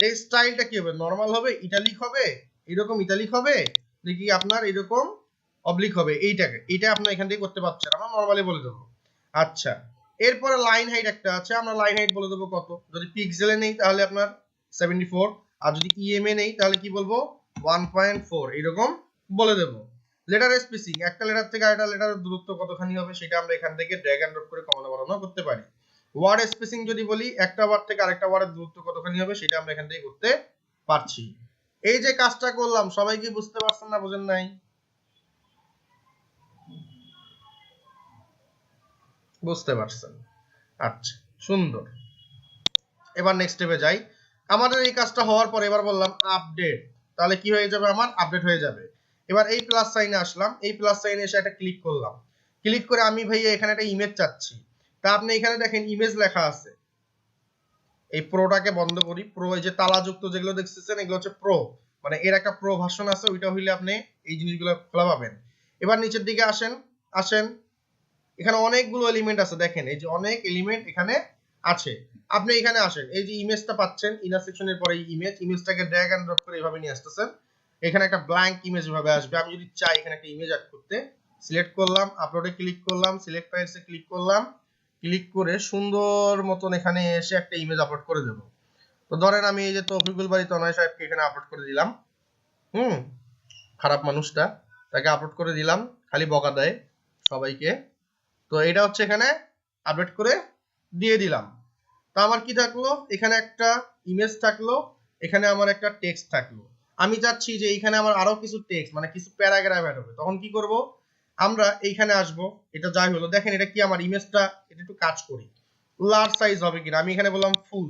এই স্টাইলটা কি হবে? নরমাল হবে, ইটালিক হবে, এরকম ইটালিক হবে, নাকি আপনার এরকম অবলিক হবে, এইটাকে, এটা আপনার এখান থেকে করতে পারছেন, আমরা নরমালি বলে দেবো। আচ্ছা এরপরে লাইন হাইট একটা আছে, আমরা লাইন হাইট বলে দেবো কত, যদি পিক্সেলে নেই তাহলে আপনার 74, আর যদি ইএমএ নেই তাহলে কি বলবো 1.4, এরকম বলে দেবো। লেটার স্পেসিং, একটা লেটার থেকে আরেকটা লেটারের দূরত্ব কতখানি হবে সেটা আমরা এখান থেকে ড্র্যাগ এন্ড ড্রপ করে কমানো বাড়ানো করতে পারি। ওয়ার্ড স্পেসিং যদি বলি, একটা ওয়ার্ড থেকে আরেকটা ওয়ার্ডের দূরত্ব কতখানি হবে সেটা আমরা এখান থেকে করতে পারছি। এই যে কাজটা করলাম, সবাই কি বুঝতে পারছেন না বুঝেন নাই? বুঝতে পারছেন। আচ্ছা সুন্দর। এবার নেক্সট স্টেপে যাই। আমাদের এই কাজটা হওয়ার পর এবার বললাম আপডেট, তাহলে কি হয়ে যাবে? আমার আপডেট হয়ে যাবে। এবার এই প্লাস সাইনে আসলাম, এই প্লাস সাইনে এসে একটা ক্লিক করলাম, ক্লিক করে আমি ভাইয়া এখানে একটা ইমেজ চাচ্ছি। তা আপনি এখানে দেখেন ইমেজ লেখা আছে, এই প্রোটাকে বন্ধ করি, প্রো এই যে তালাযুক্ত যেগুলো দেখতেছেন এগুলো হচ্ছে প্রো, মানে এর একটা প্রো ভার্সন আছে, ওইটা হইলে আপনি এই জিনিসগুলো খোলা পাবেন। এবার নিচের দিকে আসেন, আসেন এখানে অনেকগুলো এলিমেন্ট আছে, দেখেন এই যে অনেক এলিমেন্ট এখানে আছে। আপনি এখানে আসেন, এই যে ইমেজটা পাচ্ছেন ইনার সেকশনের পরে এই ইমেজটাকে ড্র্যাগ এন্ড ড্রপ করে এইভাবে নিয়ে আসতেছেন, এখানে একটা ব্ল্যাঙ্ক ইমেজ ভাবে আসবে। আমি যদি চাই এখানে একটা ইমেজ অ্যাড করতে, সিলেক্ট করলাম, আপলোডে ক্লিক করলাম, সিলেক্ট ফাইলসে ক্লিক করলাম, ক্লিক করে সুন্দর মতন এখানে এসে একটা ইমেজ আপলোড করে দেব। তো ধরেন আমি এই যে তৌফিকুল বাড়ি তনয় সাহেবকে এখানে আপলোড করে দিলাম, খারাপ মানুষটা, তাকে আপলোড করে দিলাম। খালি বকা দেয় সবাইকে। তো এটা হচ্ছে এখানে আপডেট করে দিয়ে দিলাম। তো আমার কি থাকলো, এখানে একটা ইমেজ থাকলো, এখানে আমার একটা টেক্সট থাকলো। আমি চাচ্ছি যে এইখানে আমার আরো কিছু টেক্সট মানে কিছু প্যারাগ্রাফ অ্যাড হবে, তখন কি করব, আমরা এইখানে আসব। এটা যাই হলো, দেখেন এটা কি আমার ইমেজটা, এটা একটু কাজ করি, লার্জ সাইজ হবে কিনা। আমি এখানে বললাম ফুল,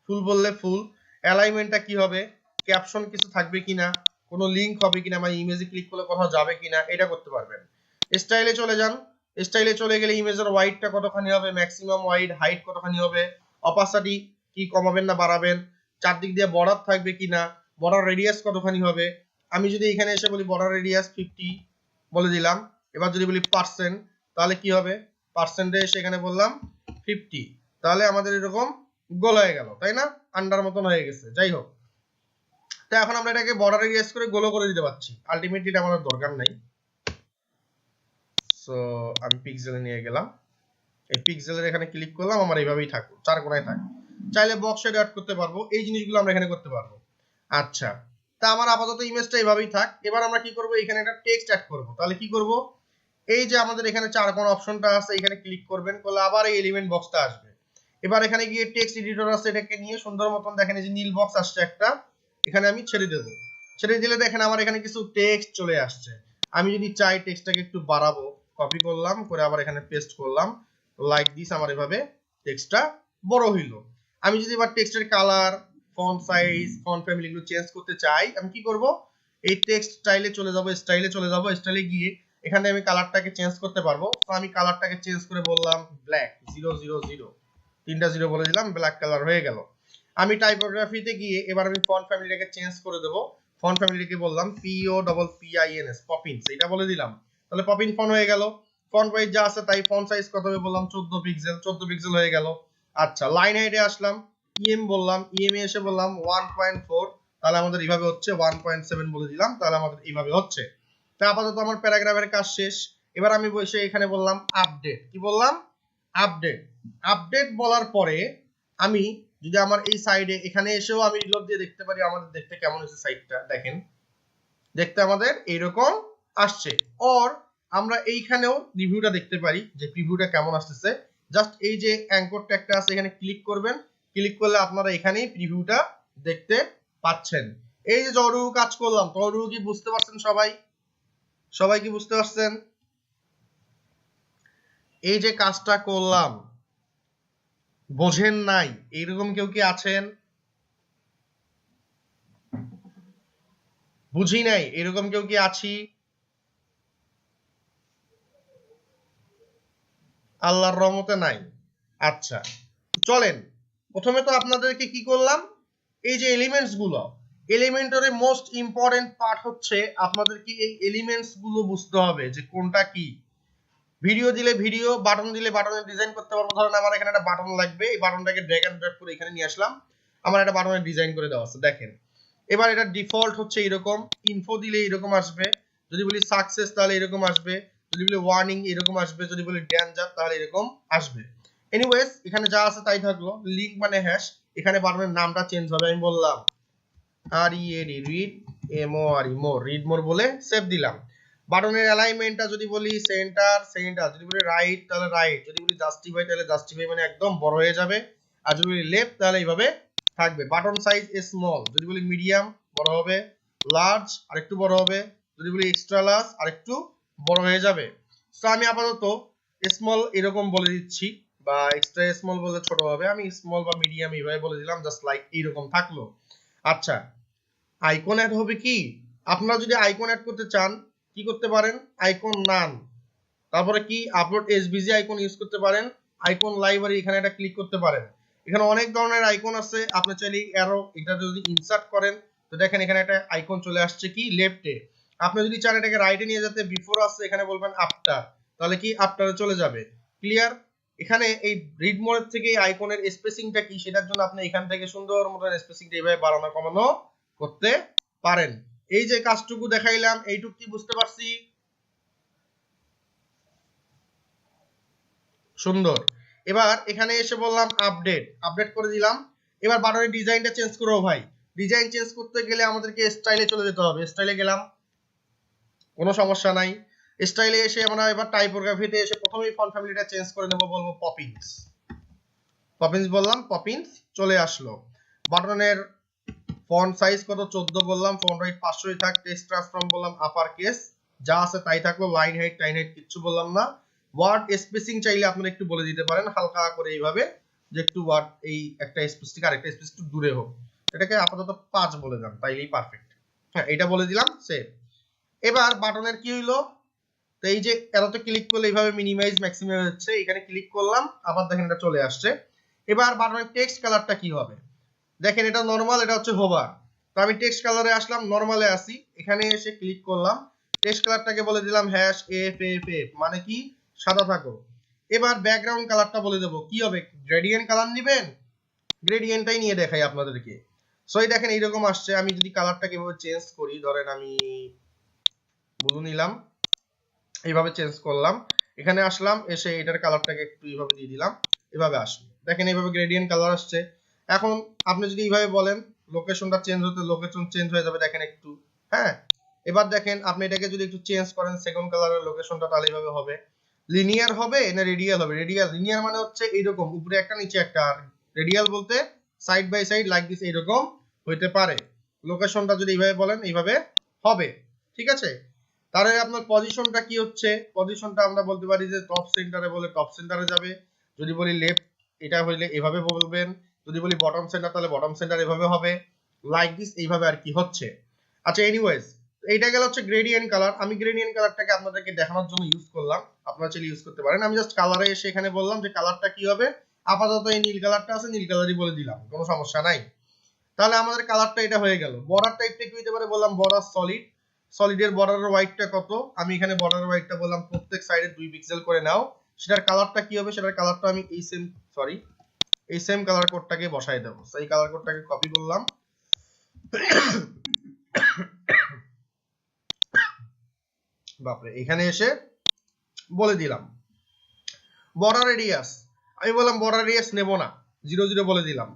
ফুল বললে ফুল। অ্যালাইনমেন্টটা কি হবে, ক্যাপশন কিছু থাকবে কিনা, কোনো লিংক হবে কিনা, আমার ইমেজে ক্লিক করলে কোথাও যাবে কিনা, এটা করতে পারবেন। স্টাইলে চলে যান, স্টাইলে চলে গেলে ইমেজের ওয়াইডটা কতখানি হবে, ম্যাক্সিমাম ওয়াইড, হাইট কতখানি হবে, অপাসিটি কি কমাবেন না বাড়াবেন, চারদিক দিয়ে বর্ডার থাকবে কিনা, বর্ডার রেডিয়াস কতখানি হবে। আমি যদি এখানে এসে বলি বর্ডার রেডিয়াস 50 বলে দিলাম, এবার যদি বলি পার্সেন্ট, তাহলে কি হবে, পার্সেন্টে এসে এখানে বললাম 50, তাহলে আমাদের এরকম গোল হয়ে গেল, তাই না, আন্ডার মতন হয়ে গেছে। যাই হোক, তো এখন আমরা এটাকে বর্ডার রেডিয়াস করে গোলও করে দিতে পারছি, আলটিমেটলি এটা আমাদের দরকার নাই। সো আমি পিক্সেলে নিয়ে গেলাম, এই পিক্সেলের এখানে ক্লিক করলাম, আমার এইভাবেই থাকবে, চার কোণায় থাকে। চাইলে বক্স শেড অ্যাড করতে পারবো, এই জিনিসগুলো আমরা এখানে করতে পারবো। আচ্ছা, তা আমার আপাতত ইমেজটা এইভাবেই থাক। এবার আমরা কি করব, এখানে একটা টেক্সট অ্যাড করব। তাহলে কি করব, এই যে আমাদের এখানে চার কোণ অপশনটা আছে, এখানে ক্লিক করবেন, করলে আবার এই এলিমেন্ট বক্সটা আসবে। এবার এখানে গিয়ে টেক্সট এডিটর আছে, এটাকে নিয়ে সুন্দর মতন দেখেন এই যে নীল বক্স আসছে একটা, এখানে আমি ছেড়ে দেবো। ছেড়ে দিলে দেখেন আমার এখানে কিছু টেক্সট চলে আসছে। আমি যদি চাই টেক্সটটাকে একটু বাড়াবো, কপি করলাম, করে আবার এখানে পেস্ট করলাম, লাইক দিস, আমার এভাবে টেক্সটটা বড় হইল। আমি যদি এবার টেক্সটের colour, font size, font family গুলো চেঞ্জ করতে চাই, আমি কি করব, এই টেক্সট স্টাইলে চলে যাব, স্টাইলে চলে যাব, স্টাইলে গিয়ে এখানে আমি কালারটাকে চেঞ্জ করতে পারবো। তো আমি কালারটাকে চেঞ্জ করে বললাম ব্ল্যাক 000, তিনটা জিরো বলে দিলাম, ব্ল্যাক কালার হয়ে গেল। আমি টাইপোগ্রাফিতে গিয়ে এবার আমি ফন্ট ফ্যামিলিটাকে চেঞ্জ করে দেব। ফন্ট ফ্যামিলিটাকে বললাম POPPINS, পপিন্স, এটা বলে দিলাম, তাহলে পপিন ফন্ট হয়ে গেল। ফন্ট ওয়াইজ যা আছে তাই, ফন্ট সাইজ কত হবে বললাম 14 পিক্সেল, 14 পিক্সেল হয়ে গেল। আচ্ছা, লাইন হাইটে আসলাম, ইএম বললাম, ইএম এ এসে বললাম 1.4, তাহলে আমাদের এইভাবে হচ্ছে, 1.7 বলে দিলাম, তাহলে আমাদের এইভাবে হচ্ছে। তা আপাতত আমার প্যারাগ্রাফের কাজ শেষ। এবার আমি বসে এখানে বললাম আপডেট, কি বললাম, আপডেট। আপডেট বলার পরে আমি যদি আমার এই সাইডে এখানে এসেও আমি রিলোড দিয়ে দেখতে পারি আমাদের দেখতে কেমন হচ্ছে সাইডটা, দেখেন দেখতে আমাদের এইরকম আসছে। অর আমরা এইখানেও রিভিউটা দেখতে পারি যে প্রিভিউটা কেমন আসতেছে। জাস্ট এই যে অ্যাঙ্কর ট্যাগটা আছে এখানে ক্লিক করবেন, ক্লিক করলে আপনারা এখানেই প্রিভিউটা দেখতে পাচ্ছেন। এই যে যতটুকু কাজ করলাম ততটুকু কি বুঝতে পারছেন সবাই, সবাই কি বুঝতে পারছেন? এই যে কাজটা করলাম বোঝেন নাই এইরকম কেউ কি আছেন? বুঝি নাই এরকম কেউ কি আছি? আল্লাহর রহমতে নাই। আচ্ছা, চলেন প্রথমে তো আপনাদেরকে কি করলাম, এই যে এলিমেন্টস গুলো, এলিমেন্টরের মোস্ট ইম্পর্টেন্ট পার্ট হচ্ছে আপনাদেরকে এই এলিমেন্টস গুলো বুঝতে হবে যে কোনটা কি। ভিডিও দিলে ভিডিও, বাটন দিলে বাটনের ডিজাইন করতে পারবো। ধরেন আমার এখানে একটা বাটন লাগবে, এই বাটনটাকে ড্র্যাগ এন্ড ড্রপ করে এখানে নিয়ে আসলাম, আমার একটা বাটনের ডিজাইন করে দেওয়া আছে, দেখেন। এবার এটা ডিফল্ট হচ্ছে এরকম, ইনফো দিলে এরকম আসবে, যদি বলি সাকসেস তাহলে এরকম আসবে, যদি বলি ওয়ার্নিং এরকম আসবে, যদি বলি ডেঞ্জার তাহলে এরকম আসবে। এনিওয়েজ এখানে যা আছে তাই থাকলো। লিংক মানে হ্যাশ, এখানে বাটনের নামটা চেঞ্জ হবে, আমি বললাম READ, রিড, MORE, মোর, রিড মোর বলে সেভ দিলাম। বাটনের অ্যালাইনমেন্টটা যদি বলি সেন্টার, সেন্টার, যদি বলি রাইট তাহলে রাইট, যদি বলি জাস্টিফাই তাহলে জাস্টিফাই, মানে একদম বড় হয়ে যাবে। আর যদি বলি লেফট তাহলে এইভাবে থাকবে। বাটন সাইজ স্মল, যদি বলি মিডিয়াম বড় হবে, লার্জ আরেকটু বড় হবে, যদি বলি এক্সট্রা লার্জ আরেকটু বড় হয়ে যাবে। সো আমি আপাতত স্মল এরকম বলে দিচ্ছি, বা এক্সট্রা স্মল বলে ছোট হবে, আমি স্মল বা মিডিয়াম এইভাবে বলে দিলাম, জাস্ট লাইক এইরকম থাকলো। আচ্ছা, আইকন অ্যাড হবে কি, আপনারা যদি আইকন অ্যাড করতে চান কি করতে পারেন, আইকন নান, তারপরে কি আপলোড এসভিজি আইকন ইউজ করতে পারেন, আইকন লাইব্রেরি এখানে এটা ক্লিক করতে পারেন। এখানে অনেক ধরনের আইকন আছে, আপনি চাইলে অ্যারো এটা যদি ইনসার্ট করেন তো দেখেন এখানে একটা আইকন চলে আসছে কি লেফটে। আপনি যদি চান এটাকে রাইটে নিয়ে যেতে বিফোর আসছে, এখানে বলবেন আফটার, তাহলে কি আফটারে চলে যাবে। ক্লিয়ার? এখানে এই রিড মোড থেকে এই আইকনের স্পেসিংটা কি সেটার জন্য আপনি এখান থেকে সুন্দর মতন স্পেসিংটা এইভাবে বাড়ানো কমানো করতে পারেন। এই যে কাজটুকু দেখাইলাম এইটুকু কি বুঝতে পারছি? সুন্দর। এবার এখানে এসে বললাম আপডেট, আপডেট করে দিলাম। এবার বাটনের ডিজাইনটা চেঞ্জ করো ভাই। ডিজাইন চেঞ্জ করতে গেলে আমাদেরকে স্টাইলে চলে যেতে হবে, স্টাইলে গেলাম, কোনো সমস্যা নাই। স্টাইলে এসে আমরা এবার টাইপোগ্রাফিতে এসে প্রথমেই ফন্ট ফ্যামিলিটা চেঞ্জ করে নেব, বলবো পপিন্স। পপিন্স বললাম, পপিন্স চলে আসলো। বাটনের ফন্ট সাইজ কত 14 বললাম, ফন্ট হাইট 500 থাক, টেক্সট ট্রান্সফর্ম বললাম আপার কেস, যা আছে তাই থাকলো, লাইন হাইট টাইন হাইট কিচ্ছু বললাম না। ওয়ার্ড স্পেসিং চাইলে আপনারা একটু বলে দিতে পারেন হালকা করে এইভাবে, যে একটু ওয়ার্ড এই একটা স্পেস থেকে আরেকটা স্পেস একটু দূরে হোক, এটাকে আপাতত 5 বলে দেন, তাইলেই পারফেক্ট। হ্যাঁ, এটা বলে দিলাম, সেভ। এবার বাটনের কি হইলো, তো এই যে এরোতে ক্লিক করলে এইভাবে মিনিমাইজ ম্যাক্সিমাইজ হচ্ছে, এখানে ক্লিক করলাম, আবার দেখেন এটা চলে আসছে। এবার বাটনের টেক্সট কালারটা কি হবে, দেখেন এটা নরমাল, এটা হচ্ছে হোভার। তো আমি টেক্সট কালারে আসলাম, নরমালে আসি, এখানে এসে ক্লিক করলাম, টেক্সট কালারটাকে বলে দিলাম হ্যাশ এফ এফ এফ, মানে কি সাদা থাকো। এবার ব্যাকগ্রাউন্ড কালারটা বলে দেবো কি হবে, গ্রেডিয়েন্ট কালার নেবেন, গ্রেডিয়েন্টটাই নিয়ে দেখাই আপনাদেরকে। সো এই দেখেন এইরকম আসছে। আমি যদি কালারটাকে এভাবে চেঞ্জ করি, ধরেন আমি ব্লু নিলাম, এইভাবে চেঞ্জ করলাম, এখানে আসলাম, এসে এটার কালারটাকে একটু এইভাবে দিয়ে দিলাম, এভাবে আসবে, দেখেন এইভাবে গ্রেডিয়েন্ট কালার আসছে। এখন আপনি যদি এইভাবে বলেন লোকেশনটা চেঞ্জ হতে, লোকেশন চেঞ্জ হয়ে যাবে, দেখেন একটু। হ্যাঁ, এবার দেখেন আপনি এটাকে যদি একটু চেঞ্জ করেন সেকেন্ড কালারের লোকেশনটা, তাহলে এইভাবে হবে। লিনিয়ার হবে না রেডিয়াল হবে, রেডিয়াল। লিনিয়ার মানে হচ্ছে এইরকম উপরে একটা নিচে একটা, আর রেডিয়াল বলতে side by side like this এইরকম হইতে পারে। লোকেশনটা যদি এইভাবে বলেন এইভাবে হবে, ঠিক আছে। তাহলে আপনার পজিশনটা কি হচ্ছে, পজিশনটা আমরা বলতে পারি যে টপ সেন্টারে বলে টপ সেন্টারে যাবে, যদি বলি লেফট এটা হইলে এভাবে বলবেন, যদি বলি বটম সেন্টার তাহলে বটম সেন্টার এভাবে হবে, লাইক দিস এইভাবে আর কি হচ্ছে। আচ্ছা, এনিওয়েজ এইটা গেল হচ্ছে গ্রেডিয়েন্ট কালার। আমি গ্রেডিয়েন্ট কালারটাকে আপনাদেরকে দেখানোর জন্য ইউজ করলাম, আপনারা চাইলে ইউজ করতে পারেন। আমি জাস্ট কালারে এসে এখানে বললাম যে কালারটা কি হবে, আপাতত এই নীল কালারটা আছে, নীল কালারই বলে দিলাম, কোনো সমস্যা নাই। তাহলে আমাদের কালারটা এটা হয়ে গেল। বর্ডার টাইপটা কি হইতে পারে, বললাম বর্ডার সলিড, সলিডের বর্ডারের হোয়াইটটা কত, আমি এখানে বর্ডারের হোয়াইটটা বললাম প্রত্যেক সাইডে 2 পিক্সেল করে নাও। সেটার কালারটা কি হবে, সেটার কালারটা আমি এই সেম কালার কোডটাকে বসাই দেবো। সেই কালার কোডটাকে কপি করলাম, বাপরে, এখানে এসে বলে দিলাম বর্ডার রেডিয়াস, আমি বললাম বর্ডার রেডিয়াস নেব না, 0 বলে দিলাম।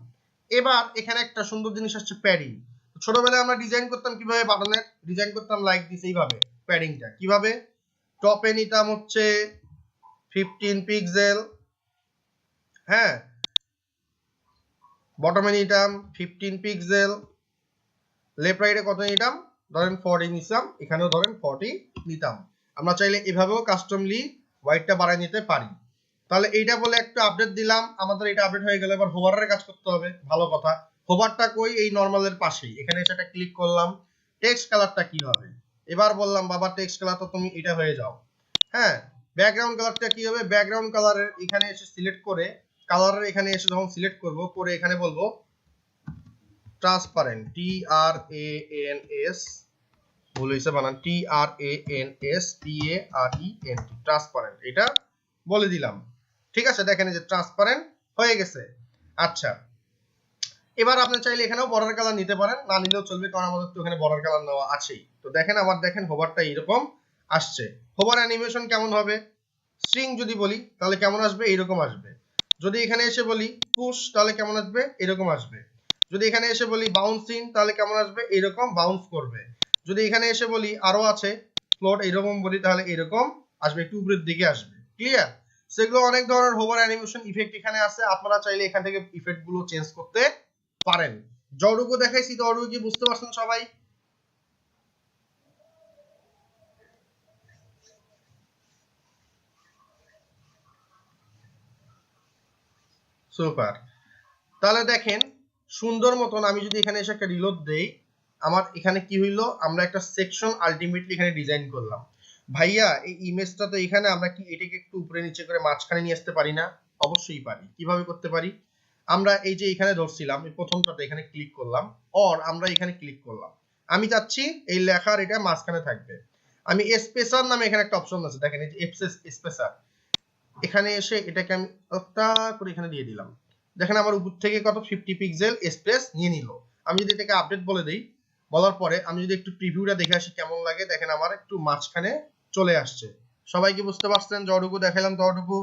এবার এখানে একটা সুন্দর জিনিস আসছে, প্যাডিং। ছোটবেলায় আমরা ডিজাইন করতাম কিভাবে, বাটনের ডিজাইন করতাম লাইক দিস এইভাবে। প্যাডিংটা কিভাবে, টপে নিতাম হচ্ছে 15 পিক্সেল, হ্যাঁ, বটমে নিতাম 15 পিক্সেল, লেফট রাইটে কত নিতাম, ধরেন 40 নিতাম, এখানেও ধরেন 40 নিতাম। আমরা চাইলে এভাবেও কাস্টমলি হোয়াইটটা বাড়ায় নিতে পারি। তাহলে এইটা বলে একটা আপডেট দিলাম, আমাদের এটা আপডেট হয়ে গেল। এবার হোভারের কাজ করতে হবে, ভালো কথা। হোভারটা কই, এই নরমালের পাশেই, এখানে সেটা ক্লিক করলাম। টেক্সট কালারটা কি হবে, এবার বললাম বাবা টেক্সট কালার তো তুমি এটা হয়ে যাও। হ্যাঁ, ব্যাকগ্রাউন্ড কালারটা কি হবে, ব্যাকগ্রাউন্ড কালারের এখানে এসে সিলেক্ট করে, কালারের এখানে এসে যখন সিলেক্ট করব, করে এখানে বলবো ট্রান্সপারেন্ট, TRANS, ভুল হয়েছে বানান, TRANSPARENT, ট্রান্সপারেন্ট, এটা বলে দিলাম। ঠিক আছে, দেখেন এই যে ট্রান্সপারেন্ট হয়ে গেছে। আচ্ছা, এবার আপনি চাইলে এখানেও বর্ডার কালার নিতে পারেন, না নিলেও চলবে, কারণ আমাদের তো এখানে বর্ডার কালার নেওয়া আছেই। তো দেখেন আমার, দেখেন হোভারটা এইরকম আসছে। হোভার অ্যানিমেশন কেমন হবে, স্ট্রিং যদি বলি তাহলে কেমন আসবে, এইরকম আসবে। যদি এখানে এসে বলি পুশ তাহলে কেমন আসবে, এরকম আসবে। যদি এখানে এসে বলি বাউন্সিং তাহলে কেমন আসবে, এইরকম বাউন্স করবে। যদি এখানে এসে বলি আরো আছে ফ্লোট এইরকম বলি, তাহলে এরকম আসবে, একটু উপরের দিকে আসবে। ক্লিয়ার? সেগুলো অনেক ধরনের হোভার অ্যানিমেশন ইফেক্ট এখানে আছে, আপনারা চাইলে এখান থেকে ইফেক্ট গুলো চেঞ্জ করতে পারেন। যতটুকু দেখাইছি ততটুকু কি বুঝতে পারছেন সবাই? সুপার। তাহলে দেখেন সুন্দর মতন আমি যদি এখানে এসে একটা রিলোড দেই, আমার এখানে কি হইলো, আমরা একটা সেকশন আলটিমেটলি এখানে ডিজাইন করলাম। ভাইয়া এই ইমেজটা তো এখানে আমরা কি এটাকে একটু উপরে নিচে করে মাঝখানে নিয়ে আসতে পারি না? অবশ্যই পারি। কিভাবে করতে পারি, আমরা এই যে এখানে ধরছিলাম, এই প্রথমটাতে এখানে ক্লিক করলাম, অর আমরা এখানে ক্লিক করলাম, আমি চাচ্ছি এই লেখার এটা মাঝখানে থাকবে। আমি স্পেসার নামে এখানে একটা অপশন আছে, দেখেন এই যে স্পেসার, এখানে এসে এটাকে আমি একটা করে এখানে দিয়ে দিলাম। দেখেন আমার উপর থেকে কত 50 পিক্সেল স্পেস নিয়ে নিল। আমি যদি এটাকে আপডেট বলে দেই, বলার পরে আমি যদি একটু প্রিভিউটা দেখে আসি কেমন লাগে, দেখেন আমার একটু মাঝখানে চলে আসছে। সবাই কি বুঝতে পারছেন যতটুকু দেখালাম ততটুকু?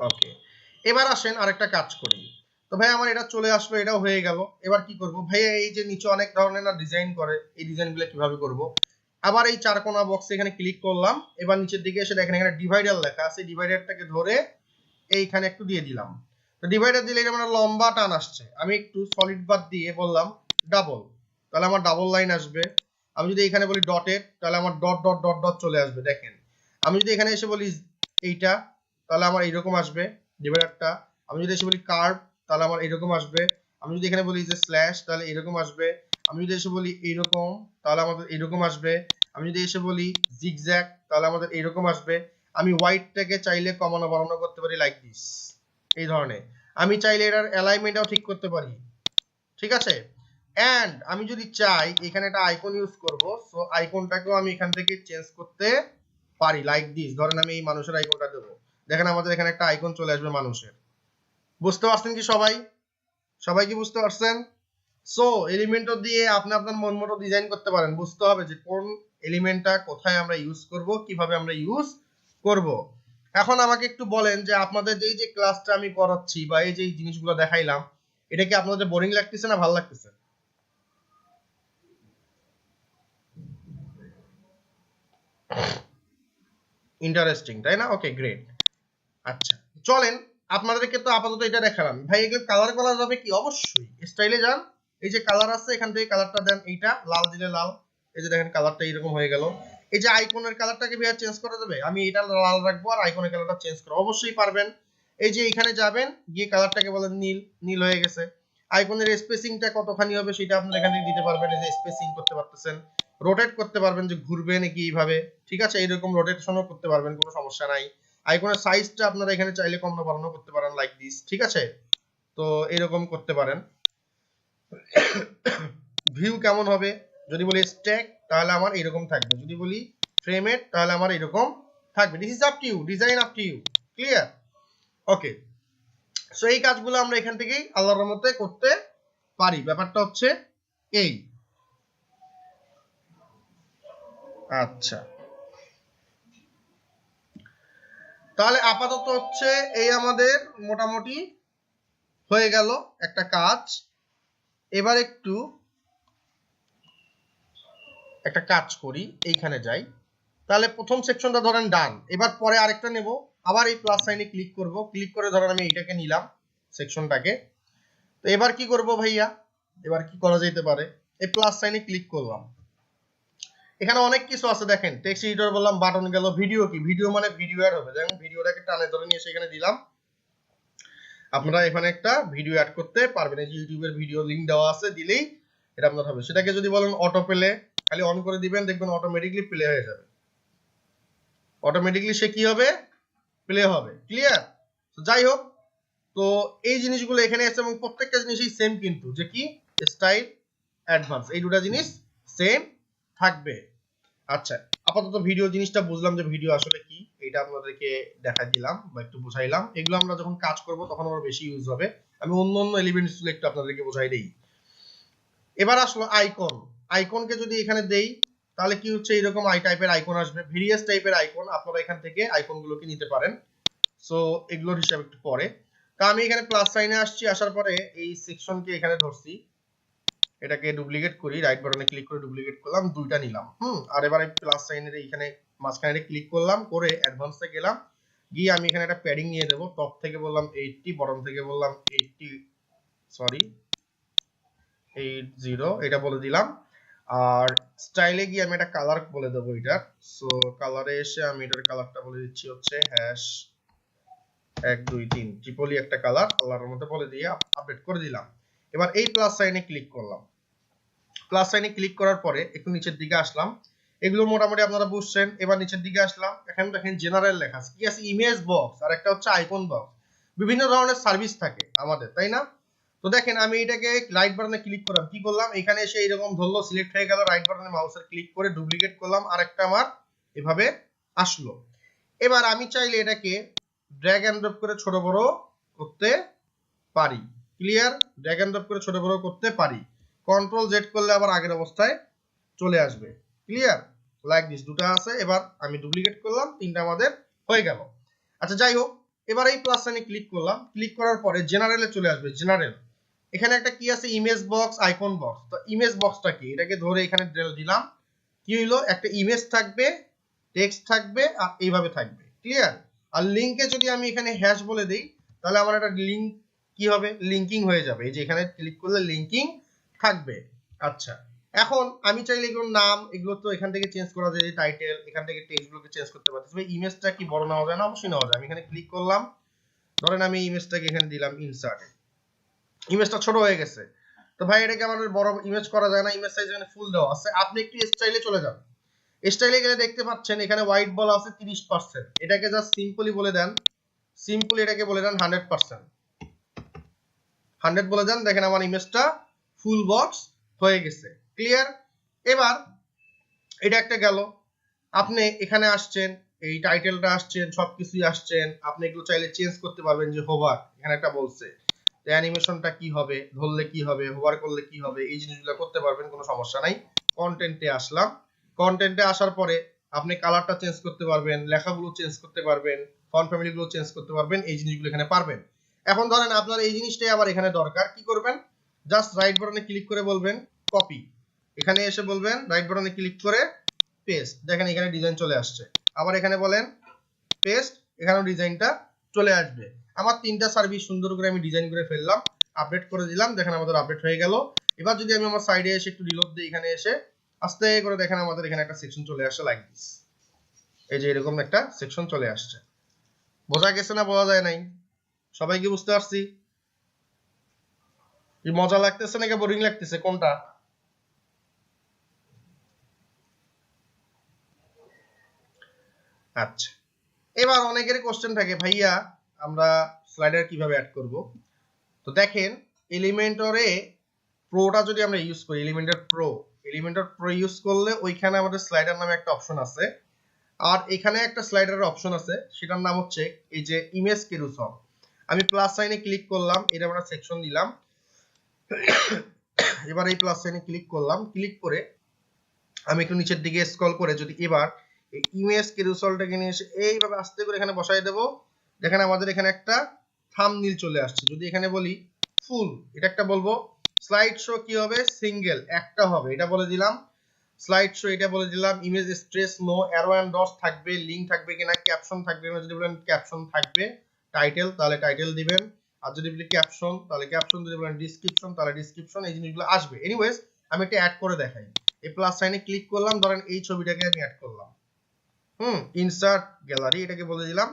ওকে, এবার আসেন আরেকটা কাজ করি। তো তো ভাই আমার এটা চলে আসলো, এটাও হয়ে গেল। এবার কি করব ভাই, এই যে নিচে অনেক ধরনের না ডিজাইন করে, এই ডিজাইনগুলো কিভাবে করব। আবার এই চার কোণা বক্সে এখানে ক্লিক করলাম, এবার নিচের দিকে এসে দেখেন এখানে ডিভাইডার লেখা আছে, ডিভাইডারটাকে ধরে এইখানে একটু দিয়ে দিলাম। তো ডিভাইডার দিলে এটা মানে লম্বা টান আসছে, আমি একটু সলিড বার দিয়ে বললাম ডাবল, তাহলে আমার ডাবল লাইন আসবে। আমি যদি এখানে বলি ডটেড, তাহলে আমার ডট ডট ডট ডট চলে আসবে দেখেন। আমি যদি এখানে এসে বলি এইটা, তাহলে আমার এইরকম আসবে ডিভাইডারটা। আমি যদি এসে বলি কার্ভ, তাহলে আমার এইরকম আসবে। আমি যদি এখানে বলি যে স্ল্যাশ, তাহলে এরকম আসবে। আমি যদি এসে বলি এইরকম, তাহলে আমাদের এইরকম আসবে। আমি যদি এসে বলি জিগজ্যাগ, তাহলে আমাদের এইরকম আসবে। আমি হোয়াইটটাকে চাইলে কমানো বাড়ানো করতে পারি লাইক দিস, এই ধরনের। আমি চাইলে এটার অ্যালাইনমেন্টও ঠিক করতে পারি, ঠিক আছে। এন্ড আমি যদি চাই এখানে একটা আইকন ইউজ করব, সো আইকনটাকেও আমি এখান থেকে চেঞ্জ করতে পারি লাইক দিস। ধরেন আমি এই মানুষের আইকনটা দেবো, দেখেন আমাদের এখানে একটা আইকন চলে আসবে মানুষের। বুঝতে পারছেন কি সবাই? সবাই কি বুঝতে পারছেন? সো এলিমেন্টও দিয়ে আপনি আপনার মন মতো ডিজাইন করতে পারেন। বুঝতে হবে যে কোন এলিমেন্টটা কোথায় আমরা ইউজ করব, কিভাবে আমরা ইউজ করব। এখন আমাকে একটু বলেন যে আপনাদের এই যে ক্লাসটা আমি করাচ্ছি বা এই যে জিনিসগুলো দেখাইলাম, এটা কি আপনাদের বোরিং লাগতেছে না ভালো লাগতেছে? ইন্টারেস্টিং, তাই না? Okay great. আচ্ছা চলেন, আপনাদেরকে তো আপাতত এটা দেখালাম। ভাই এগুলো কালার করা যাবে কি? অবশ্যই স্টাইলে যান, এই যে কালার আছে এখান থেকে কালারটা দেন, এইটা লাল দিলে লাল, এই যে দেখেন কালারটা এরকম হয়ে গেল। এই যে আইকনের কালারটাকে ভাইয়া চেঞ্জ করা যাবে, আমি এটা লাল রাখবো আর আইকনের কালারটা চেঞ্জ করব, অবশ্যই পারবেন। এই যে এখানে যাবেন, গিয়ে কালারটাকে বলেন নীল, নীল হয়ে গেছে। আইকনের স্পেসিংটা কতখানি হবে সেটা আপনারা এখান থেকে দিতে পারবেন, এই যে স্পেসিং করতে পারতেছেন। রোটেট করতে পারবেন, যে ঘুরবে নাকি এইভাবে, ঠিক আছে, এইরকম রোটেশনও করতে পারবেন, কোনো সমস্যা নাই। আইকনের সাইজটা আপনারা এখানে চাইলে কম বাড়ানো করতে পারেন লাইক দিস, ঠিক আছে। তো এরকম করতে পারেন। ভিউ কেমন হবে, যদি বলি স্ট্যাক তাহলে আমার এরকম থাকবে, যদি বলি ফ্রেমেড তাহলে আমার এরকম থাকবে। This is up to you, design up to you, clear? Okay, so এই কাজগুলো আমরা এখান থেকেই আল্লাহর রহমতে করতে পারি। ব্যাপারটা হচ্ছে এই। আচ্ছা তাহলে আপাতত হচ্ছে এই আমাদের মোটামুটি হয়ে গেল একটা কাজ। এবার একটু একটা কাজ করি, এইখানে যাই, তাহলে প্রথম সেকশনটা ধরেন ডান। এবার পরে আরেকটা নেব, আবার এই প্লাস সাইনে ক্লিক করব, ক্লিক করে ধরেন আমি এইটাকে নিলাম সেকশনটাকে। তো এবার কি করব ভাইয়া, এবার কি করা যেতে পারে, এই প্লাস সাইনে ক্লিক করলাম, এখানে অনেক কিছু আছে দেখেন, টেক্সট এডিটর বললাম, বাটন গেল, ভিডিও কি, ভিডিও মানে ভিডিও অ্যাড হবে, যেমন ভিডিওটাকে টানে ধরে নিয়ে সেখানে দিলাম। আপনারা এখানে একটা ভিডিও অ্যাড করতে পারবেন, এই যে ইউটিউবের ভিডিও লিংক দেওয়া আছে, দিলেই এটা আপনার হবে। সেটাকে যদি বলেন অটো প্লে, খালি অন করে দিবেন, দেখবেন অটোমেটিকলি প্লে হয়ে যাবে, অটোমেটিকলি সে কি হবে, প্লে হবে, ক্লিয়ার? যাই হোক, তো এই জিনিসগুলো এখানে আছে এবং প্রত্যেকটা জিনিসই সেম, কিন্তু যে কি স্টাইল অ্যাডভান্স, এই দুটো জিনিস সেম থাকবে। আচ্ছা আপাতত ভিডিও জিনিসটা বুঝলাম যে ভিডিও আসলে কি, এটা আপনাদেরকে দেখা দিলাম বা একটু বুঝাইলাম। এগুলো আমরা যখন কাজ করব তখন আবার বেশি ইউজ হবে। আমি অন্য অন্য এলিমেন্টস গুলো একটু আপনাদেরকে বোঝাই দেই। এবার আসলো আইকন, আইকনকে যদি এখানে দেই তাহলে কি হচ্ছে, এরকম আই টাইপের আইকন আসবে, ভেরিয়াস টাইপের আইকন, আপনারা এখান থেকে আইকনগুলোকে নিতে পারেন। সো এগুলোর হিসাব একটু পরে। তা আমি এখানে প্লাস সাইনে আসছি, আসার পরে এই সেকশনকে এখানে ধরছি, এটাকে ডুপ্লিকেট করি, রাইট বাটনে ক্লিক করে ডুপ্লিকেট করলাম, দুইটা নিলাম। আর এবারে প্লাস সাইনের এইখানে মাঝখানে ক্লিক করলাম, করে অ্যাডভান্সে গেলাম, গিয়ে আমি এখানে একটা প্যাডিং নিয়ে দেব, টপ থেকে বললাম 80, বটম থেকে বললাম 80, সরি 80, এটা বলে দিলাম। আর স্টাইলে গিয়ে আমি একটা কালার বলে দেবো এটার। সো কালারে এসে আমি এটার কালারটা বলে দিচ্ছি হচ্ছে হ্যাশ 123 ট্রিপলি একটা কালার, কালারের মধ্যে বলে দিয়ে আপডেট করে দিলাম। এবার এই প্লাস সাইনে ক্লিক করলাম, প্লাস সাইনে ক্লিক করার পরে একটু নিচের দিকে আসলাম, এগুলো মোটামুটি আপনারা বুঝছেন। এবার নিচের দিকে আসলাম, এখানে দেখেন জেনারেল লেখা আছে, কি আছে, ইমেজ বক্স আর একটা হচ্ছে আইকন বক্স, বিভিন্ন ধরনের সার্ভিস থাকে আমাদের, তাই না? তো দেখেন আমি এটাকে রাইট বাটনে ক্লিক করলাম, কি করলাম, এখানে এসে এরকম ধরলো, সিলেক্ট হয়ে গেল, রাইট বাটনে মাউসের ক্লিক করে ডুপ্লিকেট করলাম, আরেকটা আমার এভাবে আসলো। এবার আমি চাইলে এটাকে ড্র্যাগ এন্ড ড্রপ করে ছোট বড় করতে পারি, ক্লিয়ার? ড্র্যাগ এন্ড ড্রপ করে ছোট বড় করতে পারি, কন্ট্রোল জেড করলে আবার আগের অবস্থায় চলে আসবে, ক্লিয়ার? লাইক দিস, দুটো আছে, এবার আমি ডুপ্লিকেট করলাম, তিনটা আমাদের হয়ে গেল। আচ্ছা যাই হোক, এবার এই প্লাস সাইনে ক্লিক করলাম, ক্লিক করার পরে জেনারেলে চলে আসবে। জেনারেল এখানে একটা কি আছে, ইমেজ বক্স, আইকন বক্স। তো ইমেজ বক্সটা কি, এটাকে ধরে এখানে দিলাম। কি হইলো, একটা ইমেজ থাকবে, টেক্সট থাকবে আর এইভাবে থাকবে, ক্লিয়ার। আর লিংকে যদি আমি এখানে হ্যাশ বলে দেই, তাহলে আমার একটা লিংক কি হবে, লিংকিং হয়ে যাবে। এই যে এখানে ক্লিক করলে লিংকিং থাকবে। আচ্ছা, এখন আমি চাইলে এগুলোর নাম, এগুলো তো এখান থেকে চেঞ্জ করা যায়, টাইটেল, এখান থেকে টেক্সটগুলোকে চেঞ্জ করতে পারতেছি। ভাই ইমেজটা কি বড় নেওয়া যায় না? অবশ্যই নেওয়া যায়। আমি এখানে ক্লিক করলাম, ধরেন আমি ইমেজটাকে এখানে দিলাম ইনসার্টে, ইমেজটা ছোট হয়ে গেছে। তো ভাই এটাকে আমাদের বড় ইমেজ করা যায় না, ইমেজ সাইজ এখানে ফুল দেওয়া আছে। আপনি একটু স্টাইলে চলে যান, স্টাইলে গেলে দেখতে পাচ্ছেন এখানে হোয়াইট বলা আছে 30%। এটাকে জাস্ট সিম্পলি বলে দেন, সিম্পলি এটাকে বলে দেন 100%, 100 বলে দেন। দেখেন আমার ইমেজটা ফুল বক্স হয়ে গেছে, ক্লিয়ার। এবার এটা একটা গেল, আপনি এখানে আসছেন, এই টাইটেলটা আসছেন, সবকিছুই আসছেন। আপনি এগুলো চাইলে চেঞ্জ করতে পারবেন, যে হোভার এখানে একটা বলছে, অ্যানিমেশনটা কি হবে, ধরলে কি হবে, হোভার করলে কি হবে, এই জিনিসগুলো করতে পারবেন, কোনো সমস্যা নাই। কন্টেন্টে আসলাম, কন্টেন্টে আসার পরে আপনি কালারটা চেঞ্জ করতে পারবেন, লেখাগুলো চেঞ্জ করতে পারবেন, ফন্ট ফ্যামিলিগুলো চেঞ্জ করতে পারবেন, এই জিনিসগুলো এখানে পারবেন। এখন ধরেন আপনার এই জিনিসটাই আবার এখানে দরকার, কি করবেন, জাস্ট রাইট বাটনে ক্লিক করে বলবেন কপি, এখানে এসে বলবেন রাইট বাটনে ক্লিক করে পেস্ট। দেখেন এখানে ডিজাইন চলে আসছে। আবার এখানে বলেন পেস্ট, এখানেও ডিজাইনটা চলে আসবে। আমার তিনটা সার্ভিস সুন্দর করে আমি ডিজাইন করে ফেললাম, আপডেট করে দিলাম। দেখেন আমাদের আপডেট হয়ে গেল। এবার যদি আমি আমার সাইডে এসে একটু রিলোড দিই, এখানে এসে আস্তে করে দেখেন আমাদের এখানে একটা সেকশন চলে আসছে, লাইক দিস। এই যে এরকম একটা সেকশন চলে আসছে। বোঝা গেছে না বোঝা যায় নাই? সবাই কি বুঝতে পারছি? কি মজা লাগতেছে নাকি বোরিং লাগতেছে, কোনটা? আচ্ছা, এবার অনেকের কোশ্চেন থাকে, ভাইয়া আমরা স্লাইডার কিভাবে অ্যাড করব? তো দেখেন এলিমেন্টরে প্রোটা যদি আমরা ইউজ করি, এলিমেন্টর প্রো ইউজ করলে ওইখানে আমাদের স্লাইডার নামে একটা অপশন আছে, আর এখানে একটা স্লাইডারের অপশন আছে, সেটার নাম হচ্ছে এই যে ইমেজ কেরুসল। আমি প্লাস সাইনে ক্লিক করলাম, এটা আমরা সেকশন দিলাম। এবার এই প্লাস সাইনে ক্লিক করলাম, ক্লিক করে আমি একটু নিচের দিকে স্ক্রল করে যদি এবার এই ইমেজ কেরুসলটাকে নিয়ে এসে এইভাবে আস্তে করে এখানে বসাই দেব, দেখেন আমাদের এখানে একটা থাম্বনেইল চলে আসছে। যদি এখানে বলি ফুল, এটা একটা বলবো। স্লাইড শো কি হবে, সিঙ্গেল একটা হবে, এটা বলে দিলাম। স্লাইড শো এটা বলে দিলাম। ইমেজ স্ট্রেস নো, অ্যারো এন্ড ডটস থাকবে, লিংক থাকবে কিনা, ক্যাপশন থাকবে কিনা, যদি বলেন ক্যাপশন থাকবে। টাইটেল তাহলে টাইটেল দিবেন, আর যদি বলি ক্যাপশন তাহলে ক্যাপশন, যদি বলেন ডিসক্রিপশন তাহলে ডিসক্রিপশন, এই জিনিসগুলো আসবে। এনিওয়েজ আমি একটা অ্যাড করে দেখাই। এই প্লাস সাইনে ক্লিক করলাম, ধরেন এই ছবিটাকে আমি অ্যাড করলাম, ইনসার্ট গ্যালারি এটাকে বলে দিলাম।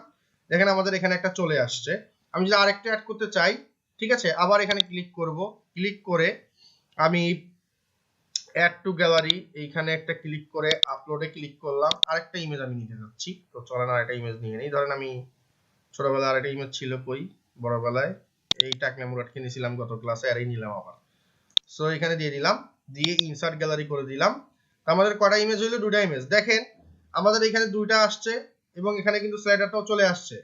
দেখেন আমাদের এখানে একটা চলে আসছে। আমি যদি আরেকটা অ্যাড করতে চাই, ঠিক আছে, আবার এখানে ক্লিক করব, ক্লিক করে আমি অ্যাড টু গ্যালারি এইখানে একটা ক্লিক করে আপলোডে ক্লিক করলাম। আরেকটা ইমেজ আমি নিতে যাচ্ছি, তো চলেন আরেকটা ইমেজ নিয়ে নিই। ধরেন আমি ছোটবেলায় আরেকটা ইমেজ ছিল, কই বড়বেলায় এই টাকলা মুরাটকে নিয়েছিলাম গত ক্লাসে, আর এই নিলাম আবার। সো এখানে দিয়ে দিলাম, দিয়ে ইনসার্ট গ্যালারি করে দিলাম। আমাদের কয়টা ইমেজ হইলো, দুটা ইমেজ। দেখেন আমাদের এখানে দুইটা আসছে এবং এখানে কিন্তু স্লাইডারটাও চলে আসছে।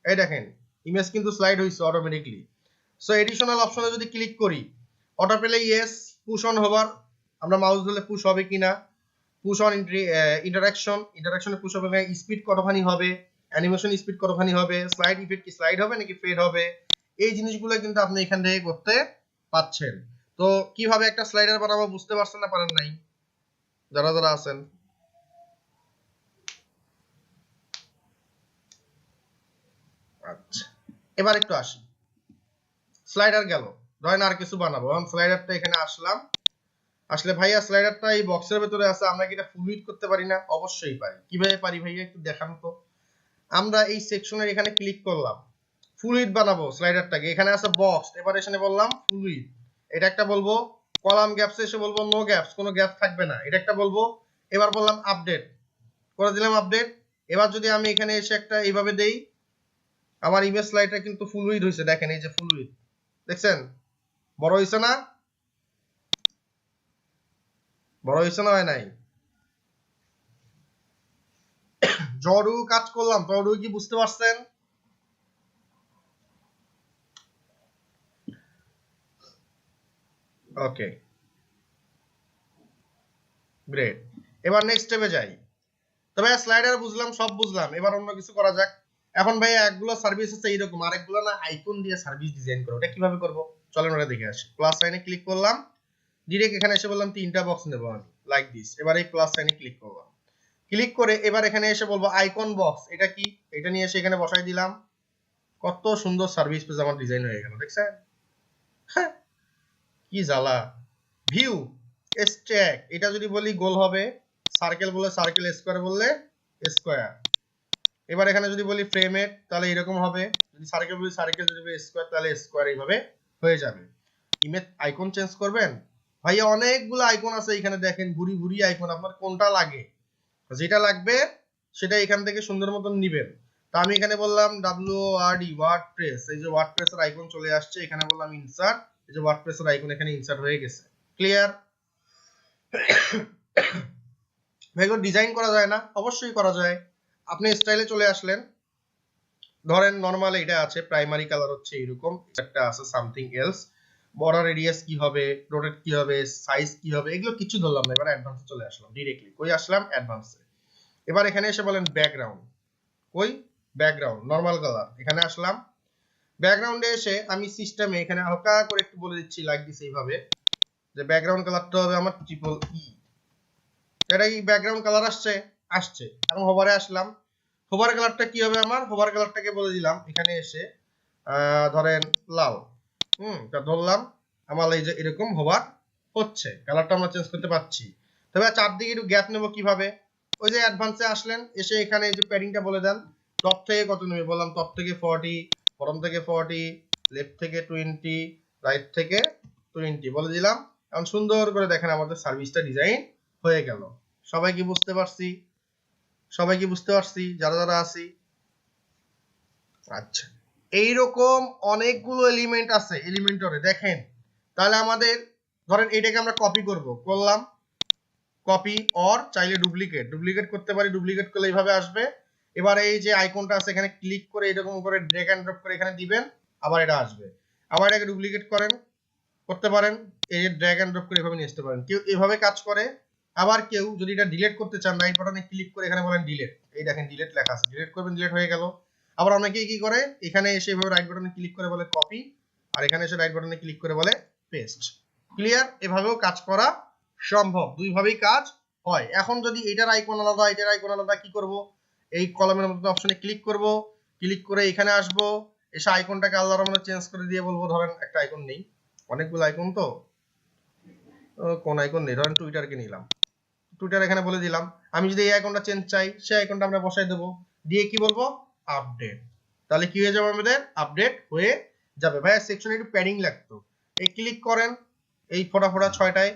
এই দেখেন ইমেজ কিন্তু স্লাইড হইছে অটোমেটিকলি। সো এডিশনাল অপশনে যদি ক্লিক করি, অটো পেলে ইয়েস, পুশ অন হোভার, আমরা মাউস ধরলে পুশ হবে কিনা, পুশ অন ইন্টারাকশনে পুশ হবে, স্পিড কতখানি হবে, অ্যানিমেশন স্পিড কতখানি হবে, স্লাইড ইফেক্ট কি স্লাইড হবে নাকি ফেড হবে, এই জিনিসগুলো কিন্তু আপনি এখান থেকে করতে পাচ্ছেন। তো কিভাবে একটা স্লাইডার বানাবো বুঝতে পারছেন না পারেন নাই যারা যারা আছেন? আচ্ছা, এবার একটু আসি, স্লাইডার গেল, ধরেন আর কিছু বানাবো। আমি স্লাইডারটা এখানে আসলাম, আসলে ভাইয়া স্লাইডারটা এই বক্সের ভিতরে আছে, আমরা কি এটা ফুল উইডথ করতে পারি না? অবশ্যই পারি। কিভাবে পারি ভাইয়া একটু দেখান তো। আমরা এই সেকশনের এখানে ক্লিক করলাম, ফুল উইডথ বানাবো স্লাইডারটাকে, এখানে আছে বক্স, এবার এখানে বললাম ফুল উইডথ। এটা একটা বলবো, কলাম গ্যাপস এসে বলবো নো গ্যাপস, কোনো গ্যাপ থাকবে না, এটা একটা বলবো। এবার বললাম আপডেট, করে দিলাম আপডেট। এবার যদি আমি এখানে এসে একটা এইভাবে দেই, আমার ইমেজ স্লাইডটা কিন্তু ফুল উইডথ হয়েছে। দেখেন এই যে ফুল উইডথ, দেখছেন বড় হয়েছে না? বড় হয়েছে না হয় নাই? জড়ু কাজ করলাম, জড়ু কি বুঝতে পারছেন? ওকে, গ্রেট। এবার নেক্সট স্টেপে যাই। তবে স্লাইডার বুঝলাম, সব বুঝলাম, এবার অন্য কিছু করা যাক। এখন ভাই একগুলো সার্ভিস আছে এইরকম, আরেকগুলো না আইকন দিয়ে সার্ভিস ডিজাইন করো। ওটা কিভাবে করব চলেন ওটা দেখে আসি। প্লাস সাইনে ক্লিক করলাম, ডিরেক্ট এখানে এসে বললাম 3টা বক্স নেব আমি, লাইক দিস। এবার এই প্লাস সাইনে ক্লিক করলাম, ক্লিক করে এবার এখানে এসে বলবো আইকন বক্স, এটা কি, এটা নিয়ে এসে এখানে বসাই দিলাম। কত সুন্দর সার্ভিস পেজ আমার ডিজাইন হয়ে গেল, দেখছেন? হ্যাঁ, কি জ্বালা। ভিউ স্ট্যাক, এটা যদি বলি গোল হবে, সার্কেল বলে সার্কেল, স্কয়ার বললে স্কয়ার। এবার এখানে যদি বলি ফ্রেমেট তাহলে এরকম হবে, যদি সার্কেল বলি সার্কেল, যদি বলি স্কয়ার তাহলে স্কয়ার, এইভাবে হয়ে যাবে। ইমেজ আইকন চেঞ্জ করবেন, ভাইয়া অনেকগুলো আইকন আছে এখানে দেখেন, ভুরি ভুরি আইকন, আপনার কোনটা লাগে, যেটা লাগবে সেটা এখান থেকে সুন্দর মতন নিবেন। তো আমি এখানে বললাম WORD ওয়ার্ডপ্রেস, এই যে ওয়ার্ডপ্রেসের আইকন চলে আসছে, এখানে বললাম ইনসার্ট, এই যে ওয়ার্ডপ্রেসের আইকন এখানে ইনসার্ট হয়ে গেছে। ক্লিয়ার? ভাইগুলো ডিজাইন করা যায় না? অবশ্যই করা যায়। আপনি স্টাইলে চলে আসলেন, ধরেন নরমাল এটা আছে, প্রাইমারি কালার হচ্ছে এরকম, একটা আছে সামথিং এলস, বর্ডার রেডিয়াস কি হবে, রোটেট কি হবে, সাইজ কি হবে, এগুলো কিছু ধরলাম না। এবার অ্যাডভান্সে চলে আসলাম, ডিরেক্টলি কই আসলাম, অ্যাডভান্সে। এবার এখানে এসে বলেন ব্যাকগ্রাউন্ড, কই ব্যাকগ্রাউন্ড, নরমাল কালার, এখানে আসলাম। ব্যাকগ্রাউন্ডে এসে আমি সিস্টেমে এখানে হালকা করে একটু বলে দিচ্ছি, লাইক দিস এইভাবে, যে ব্যাকগ্রাউন্ড কালারটা হবে আমার TTE। এটা এই ব্যাকগ্রাউন্ড কালার আসছে, আসছে। এখন হোভারে আসলাম, হোভার কালারটা কি হবে আমার, হোভার কালারটাকে বলে দিলাম এখানে এসে ধরেন লাল, তা ধরলাম আমার এই যে এরকম হোভার হচ্ছে, কালারটা আমরা চেঞ্জ করতে পারছি। তবে চারদিকে একটু গ্যাপ নেব কিভাবে, ওই যে অ্যাডভান্সে আসলেন, এসে এখানে এই যে প্যাডিংটা বলে দেন, টপ থেকে কত নেবে, বললাম টপ থেকে 40, বটম থেকে 40, লেফট থেকে 20, রাইট থেকে 20 বলে দিলাম। এখন সুন্দর করে দেখেন আমাদের সার্ভিসটা ডিজাইন হয়ে গেল। সবাই কি বুঝতে পারছি? সবাই কি বুঝতে পারছি যারা যারা আছি? আচ্ছা, এইরকম অনেকগুলো এলিমেন্ট আছে এলিমেন্টরে, দেখেন। তাহলে আমাদের ধরেন এটাকে আমরা কপি করব, করলাম কপি, অর চাইলে ডুপ্লিকেট, ডুপ্লিকেট করতে পারি, ডুপ্লিকেট করলে এইভাবে আসবে। এবার এই যে আইকনটা আছে এখানে ক্লিক করে এরকম করে ড্র্যাগ এন্ড ড্রপ করে এখানে দিবেন, আবার এটা আসবে। আবার এটাকে ডুপ্লিকেট করেন, করতে পারেন, এই যে ড্র্যাগ এন্ড ড্রপ করে এভাবে নিয়ে আসতে পারেন। কেউ এভাবে কাজ করে, আবার কেউ যদি এটা ডিলিট করতে চান, রাইট বাটনে ক্লিক করে এখানে বলেন ডিলিট, এই দেখেন ডিলিট লেখা আছে, ডিলিট করবেন, ডিলিট হয়ে গেল। আবার অনেকেই কি করে, এখানে এসে এভাবে রাইট বাটনে ক্লিক করে বলে কপি, আর এখানে এসে রাইট বাটনে ক্লিক করে বলে পেস্ট। ক্লিয়ার? এভাবেও কাজ করা সম্ভব, দুইভাবেই কাজ হয়। এখন যদি এটার আইকন আলাদা, এটার আইকন আলাদা, কি করব, এই কলামের মধ্যে অপশনে ক্লিক করব, ক্লিক করে এখানে আসব, এসে আইকনটাকে আলাদা মতো চেঞ্জ করে দিয়ে বলবো ধরেন একটা আইকন নেই, অনেকগুলো আইকন তো, কোন আইকন নেই, ধরেন টুইটারকে নিলাম, টুইটার এখানে বলে দিলাম। আমি যদি এই আইকনটা চেঞ্জ চাই, সেই আইকনটা আমরা বসাই দেবো, দিয়ে কি বলবো, আপডেট। তাহলে কি হয়ে যাবে, আমাদের আপডেট হয়ে যাবে। ভাইয়া সেকশনে একটু প্যাডিং লাগতো, এই ক্লিক করেন এই ফোটা ফোটা 6টায়,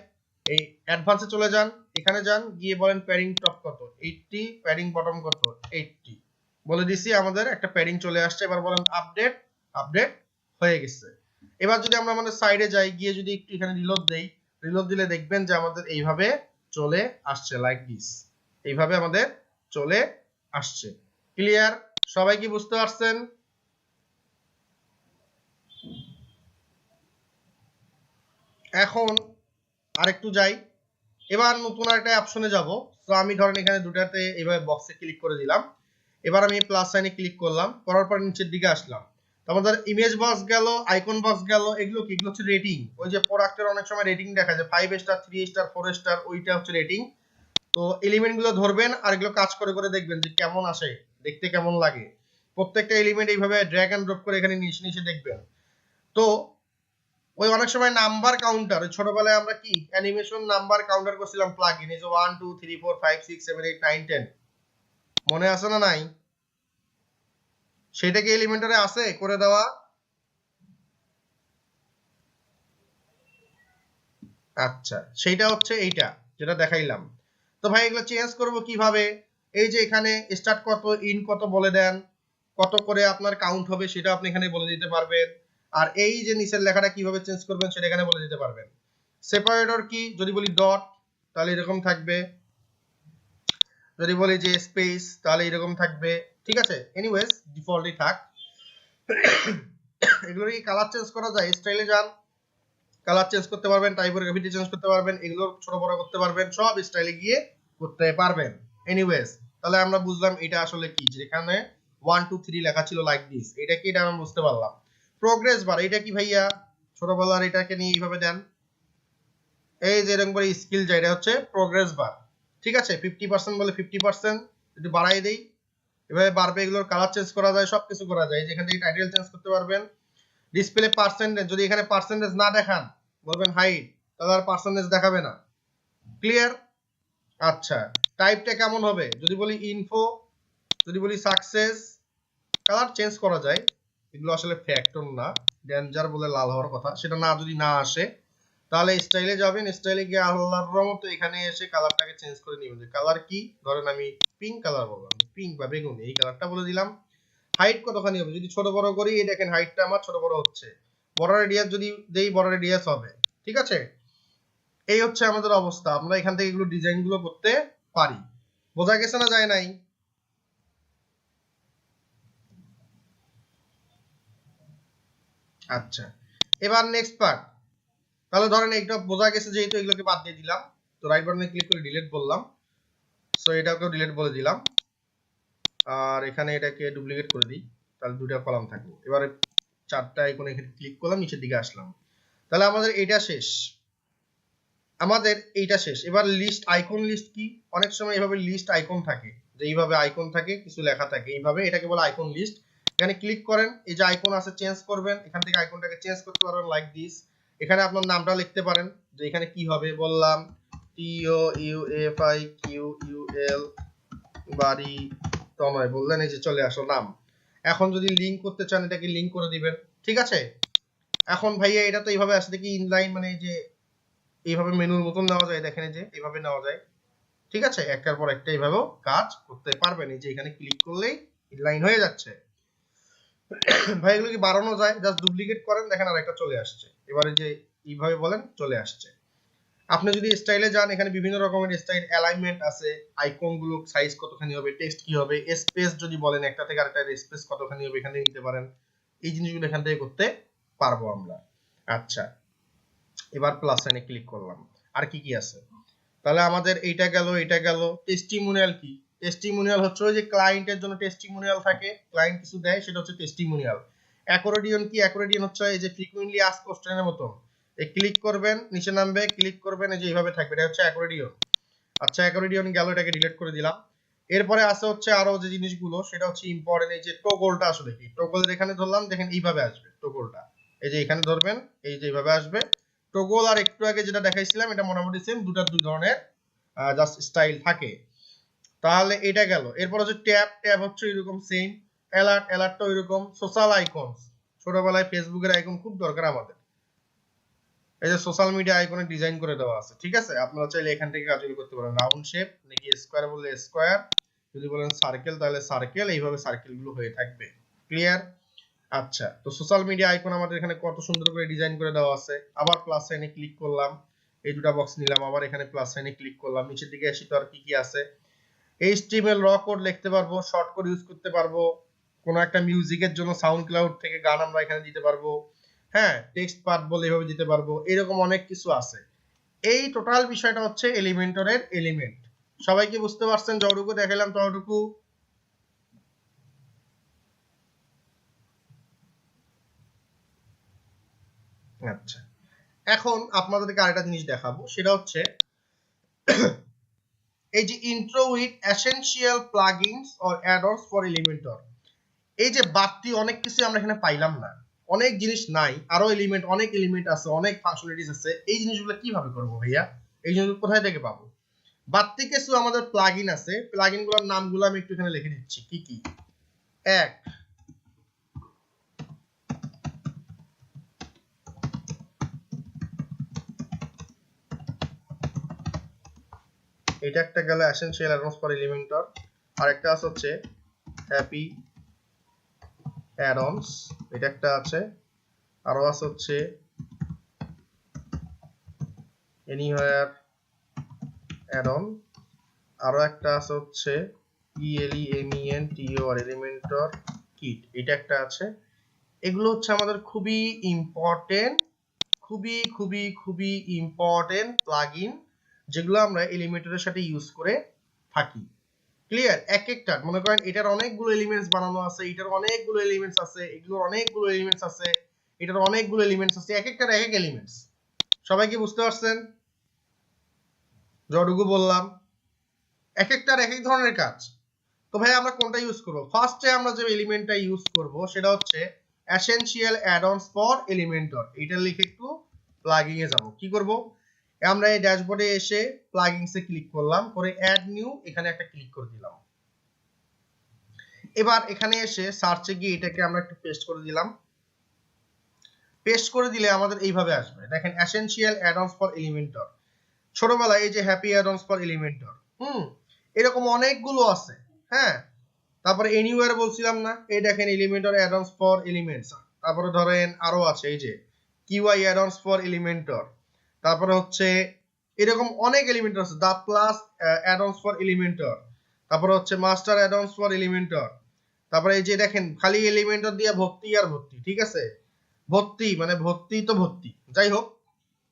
এই অ্যাডভান্সে চলে যান, এখানে যান, গিয়ে বলেন প্যাডিং টপ কত, 80, প্যাডিং বটম কত, 80 বলে দিছি, আমাদের একটা প্যাডিং চলে আসছে। এবার বলেন আপডেট, আপডেট হয়ে গেছে। এবার যদি আমরা আমাদের সাইডে যাই, গিয়ে যদি একটু এখানে রিলোড দেই, রিলোড দিলে দেখবেন যে আমাদের এইভাবে চলে আসছে, লাইক দিস, এইভাবে আমাদের চলে আসছে। ক্লিয়ার? সবাই কি বুঝতে পারছেন? এখন আরেকটু যাই, এবার নতুন একটা অপশনে যাব। তো আমি ধরেন এখানে দুটাতে এইভাবে বক্সে ক্লিক করে দিলাম। এবার আমি প্লাস সাইনে ক্লিক করলাম, করার পর নিচের দিকে আসলাম। তো আমাদের ইমেজ বক্স গেল, আইকন বক্স গেল, এগুলো কি, এগুলো হচ্ছে রেটিং। ওই যে প্রোডাক্টের অনেক সময় রেটিং দেখা যায় 5 স্টার, 3 স্টার, 4 স্টার, ওইটা হচ্ছে রেটিং। তো এলিমেন্ট গুলো ধরবেন আর এগুলো কাজ করে করে দেখবেন যে কেমন আসে, দেখতে কেমন লাগে। প্রত্যেকটা এলিমেন্ট এইভাবে ড্র্যাগ এন্ড ড্রপ করে এখানে নিচে নিচে দেখবেন। তো ওই অনেক সময় নাম্বার কাউন্টার, ছোটবেলায় আমরা কি অ্যানিমেশন নাম্বার কাউন্টার করছিলাম প্লাগইন, এই যে 1 2 3 4 5 6 7 8 9 10, মনে আছে না নাই? সেটা কি এলিমেন্টরে আছে করে দেওয়া? আচ্ছা, সেইটা হচ্ছে এইটা যেটা দেখাইলাম। তো ভাই এগুলো চেঞ্জ করব কিভাবে? এই যে এখানে স্টার্ট কত, ইন কত বলে দেন, কত করে আপনার কাউন্ট হবে সেটা আপনি এখানে বলে দিতে পারবেন। আর এই যে নিচের লেখাটা কিভাবে চেঞ্জ করবেন সেটা এখানে বলে দিতে পারবেন। সেপারেটর কি, যদি বলি ডট তাহলে এরকম থাকবে, যদি বলি যে স্পেস তাহলে এরকম থাকবে, ঠিক আছে? এনিওয়েজ ডিফল্টই থাক। এগুলোর কি কালার চেঞ্জ করা যায়? স্টাইলে যান, কালার চেঞ্জ করতে পারবেন, টাইপোগ্রাফিটি চেঞ্জ করতে পারবেন, এগুলো ছোট বড় করতে পারবেন, সব স্টাইলে গিয়ে করতে পারবেন। এনিওয়েজ তাহলে আমরা বুঝলাম এটা আসলে কি, যেখানে 1 2 3 লেখা ছিল লাইক দিস, এটা কি? এটা আমি বুঝতে পারলাম। প্রোগ্রেস বার, এটা কি ভাইয়া? ছোটবেলার এটাকে নিয়ে এইভাবে দেন, এই যে এরকম করে স্কিল যায়, এটা হচ্ছে প্রোগ্রেস বার। ঠিক আছে, 50% বলে 50% একটু বাড়াই দেই, এভাবে বাড়বে। এগুলোর কালার চেঞ্জ করা যায়, সবকিছু করা যায়। যেখান থেকে টাইটেল চেঞ্জ করতে পারবেন। ডিসপ্লে পার্সেন্টেজ, যদি এখানে পার্সেন্টেজ না দেখান, বলবেন হাইড, তাহলে আর পার্সেন্টেজ দেখাবে না। ক্লিয়ার? আচ্ছা, টাইপটা কেমন হবে? যদি বলি ইনফো, যদি বলি সাকসেস, কালার চেঞ্জ করা যায়। এগুলো আসলে ফ্যাক্টর না, ডেঞ্জার বলে লাল হওয়ার কথা, সেটা না যদি না আসে তাহলে স্টাইলে যাবেন। স্টাইলে গিয়ে আল্লাহর রহমতে এখানে এসে কালারটাকে চেঞ্জ করে নেবেন। যে কালার কি, ধরেন আমি পিঙ্ক কালার বললাম, পিঙ্ক বা বেগুনি, এই কালারটা বলে দিলাম। হাইট কতখানি হবে? যদি ছোট বড় করি, এই দেখেন হাইটটা আমার ছোট বড় হচ্ছে। বর্ডার রেডিয়াস যদি দেই, বর্ডার রেডিয়াস হবে। ঠিক আছে, এই হচ্ছে আমাদের অবস্থা। আমরা এখান থেকে এগুলো ডিজাইন গুলো করতে পারি। বোঝা গেছে না যায় নাই? আচ্ছা, এবার নেক্সট পার্ট। তাহলে ধরেন এইটা বোঝা গেছে, যেহেতু এগুলোকে বাদ দিয়ে দিলাম, তো রাইট বাটনে ক্লিক করে ডিলিট বললাম। সো এটাকেও ডিলিট বলে দিলাম, আর এখানে এটাকে ডুপ্লিকেট করে দিই, তাহলে দুটো কলাম থাকবে। এবারে চারটা আইকনে এখানে ক্লিক করলাম, নিচের দিকে আসলাম। তাহলে আমাদের এটা শেষ, আমাদের এইটা শেষ। এবার লিস্ট, আইকন লিস্ট কি? অনেক সময় এইভাবে লিস্ট আইকন থাকে, যে এইভাবে আইকন থাকে, কিছু লেখা থাকে এইভাবে, এটাকে বলে আইকন লিস্ট। এখানে ক্লিক করেন, এই যে আইকন আছে চেঞ্জ করবেন, এখান থেকে আইকনটাকে চেঞ্জ করতে পারবেন লাইক দিস। এখানে আপনার নামটা লিখতে পারেন, যে এখানে কি হবে বললাম, TOUFIQUL বাড়ি তনয় বললেন, এই যে চলে আসলো নাম। এখন যদি লিংক করতে চান, এটাকে লিংক করে দিবেন। ঠিক আছে, এখন ভাইয়া এটা তো এইভাবে আসলে কি ইনলাইন, মানে এই যে এইভাবে মেনুর মতন নেওয়া যায়, দেখেন যে এইভাবে নেওয়া যায়। ঠিক আছে, একটার পর একটা এইভাবেও কাজ করতে পারবেন। এই যে এখানে ক্লিক করলেই ইনলাইন হয়ে যাচ্ছে। ভাই এগুলো কি বাড়ানো যায়? জাস্ট ডুপ্লিকেট করেন, দেখেন আর একটা চলে আসছে। এবারে যে এইভাবে বলেন, চলে আসছে। আপনি যদি স্টাইলে যান, এখানে বিভিন্ন রকমের স্টাইল, অ্যালাইনমেন্ট আছে, আইকন গুলো সাইজ কতখানি হবে, টেক্সট কি হবে, স্পেস যদি বলেন একটা থেকে আরেকটা স্পেস কতখানি হবে, এখানে নিতে পারেন। এই জিনিসগুলো এখান থেকে করতে পারবো আমরা। আচ্ছা, এবার প্লাস সাইনে ক্লিক করলাম। আর কি কি আছে? তাহলে আমাদের এইটা গেল, এটা গেল। টেস্টিমোনিয়াল কি? টেস্টিমোনিয়াল হচ্ছে ওই যে ক্লায়েন্টের জন্য টেস্টিমোনিয়াল থাকে, ক্লায়েন্ট কিছু দেয়, সেটা হচ্ছে টেস্টিমোনিয়াল। অ্যাকর্ডিয়ন কি? অ্যাকর্ডিয়ন হচ্ছে এই যে ফ্রিকুয়েন্টলি আস্কড কোশ্চেনের মতো, এই ক্লিক করবেন, নিচে নামবে, ক্লিক করবেন, এই যে এইভাবে থাকবে, এটা হচ্ছে অ্যাকর্ডিয়ন। আচ্ছা, অ্যাকর্ডিয়ন গেল, এটাকে ডিলিট করে দিলাম। এরপরে আছে হচ্ছে আরো যে জিনিসগুলো, সেটা হচ্ছে ইম্পর্টেন্ট। এই যে টগলটা আসলে কি? টগলের এখানে ধরলাম, দেখেন এইভাবে আসবে টগলটা, এই যে এখানে ধরবেন, এই যে এইভাবে আসবে টগল। আর একটু আগে যেটা দেখাইছিলাম, এটা মোটামুটি সেম, দুই ধরনের জাস্ট স্টাইল থাকে। তাহলে এটা গেল। এরপর হচ্ছে ট্যাব, ট্যাব হচ্ছে এরকম সেম। অ্যালার্ট, অ্যালার্টটা এরকম। সোশ্যাল আইকন, ছোটবেলায় ফেসবুকের আইকন খুব দরকার আমাদের। এই যে সোশ্যাল মিডিয়া আইকনে ডিজাইন করে দেওয়া আছে। ঠিক আছে, আপনারা চাইলে এখান থেকে কাজগুলো করতে পারেন। রাউন্ড শেপ নাকি স্কোয়ার বললে স্কোয়ার, যদি বলেন সার্কেল তাহলে সার্কেল, এইভাবে সার্কেল গুলো হয়ে থাকবে। ক্লিয়ার? আচ্ছা, তো সোশ্যাল মিডিয়া আইকন আমাদের এখানে কত সুন্দর করে ডিজাইন করে দেওয়া আছে। আবার প্লাস সাইনে ক্লিক করলাম, এই দুটো বক্স নিলাম, আবার এখানে প্লাস সাইনে ক্লিক করলাম। নিচের দিকে আসি, তো আর কি কি আছে? HTML র কোড লিখতে পারবো, শর্ট কোড ইউজ করতে পারবো, কোনো একটা মিউজিকের জন্য সাউন্ড ক্লাউড থেকে গান আমরা এখানে দিতে পারবো। হ্যাঁ, টেক্সট পার্ট বলে এভাবে দিতে পারবো। এরকম অনেক কিছু আছে। এই টোটাল বিষয়টা হচ্ছে এলিমেন্টরের এলিমেন্ট। সবাই কি বুঝতে পারছেন? যতটুকু দেখালাম ততটুকু? আচ্ছা, এখন আপনাদেরকে আরেকটা জিনিস দেখাবো, সেটা হচ্ছে এই যে intro with essential plugins or অ্যাড-অনস for Elementor. এই যে বাড়তি অনেক কিছু আমরা এখানে পাইলাম না, অনেক জিনিস নাই, আরো এলিমেন্ট, অনেক এলিমেন্ট আছে, অনেক ফাংশনালিটিস আছে। এই জিনিসগুলো কিভাবে করব ভাইয়া? এই জিনিসগুলো কোথায় থেকে পাবো? বাড়তি কিছু আমাদের প্লাগইন আছে, প্লাগইন গুলোর নামগুলো আমি একটু এখানে লিখে দিচ্ছি কি কি। এক, এটা একটা গেল এসেনশিয়াল অ্যাড-অনস ফর এলিমেন্টর। আর একটা আছে হচ্ছে হ্যাপি অ্যাড-অনস, এটা একটা আছে। আরো আছে হচ্ছে এনিওয়্যার অ্যাড-অন। আরো একটা আছে হচ্ছে ELEMENTOR এলিমেন্টর কিট, এটা একটা আছে। এগুলো হচ্ছে আমাদের খুবই ইম্পর্টেন্ট, খুবই খুবই খুবই ইম্পর্টেন্ট প্লাগইন, যেগুলো আমরা এলিমেন্টরের সাথে ইউজ করে থাকি। ক্লিয়ার? এক একটা মনে করেন এটার অনেকগুলো এলিমেন্টস বানানো আছে, এটার অনেকগুলো এলিমেন্টস আছে, এগুলোর অনেকগুলো এলিমেন্টস আছে, এটার অনেকগুলো এলিমেন্টস আছে, এক একটার এক এক এলিমেন্টস। সবাই কি বুঝতে পারছেন যতটুকু বললাম? এক একটার এক এক ধরনের কাজ। তো ভাই আমরা কোনটা ইউজ করব? ফার্স্টে আমরা যে এলিমেন্টটা ইউজ করব সেটা হচ্ছে এসেনশিয়াল অ্যাড-অনস ফর এলিমেন্টর। এটা লিখে একটু প্লাগিং এ যাব। কি করব? আমরা এই ড্যাশবোর্ডে এসে প্লাগিংস এ ক্লিক করলাম, করে অ্যাড নিউ এখানে একটা ক্লিক করে দিলাম। এবার এখানে এসে সার্চে গিয়ে এটাকে আমরা একটু পেস্ট করে দিলাম। পেস্ট করে দিলে আমাদের এইভাবে আসবে। দেখেন এসেনশিয়াল অ্যাড-অনস ফর এলিমেন্টর। ছোটবেলায় এই যে হ্যাপি অ্যাড-অনস ফর এলিমেন্টর, এরকম অনেকগুলো আছে। হ্যাঁ, তারপরে এনিওয়্যার বলছিলাম না, এই দেখেন এলিমেন্টর অ্যাড-অনস ফর এলিমেন্টস। তারপরে ধরেন আরো আছে এই যে কিউআই অ্যাড-অনস ফর এলিমেন্টর। তারপরে হচ্ছে এরকম অনেক এলিমেন্টর আছে, the plus add-ons for Elementor. তারপরে হচ্ছে মাস্টার অ্যাড-অনস ফর এলিমেন্টর। তারপরে এই যে দেখেন খালি এলিমেন্টর দিয়ে ভর্তি আর ভর্তি, ঠিক আছে? ভর্তি মানে ভর্তি তো ভর্তি, যাই হোক।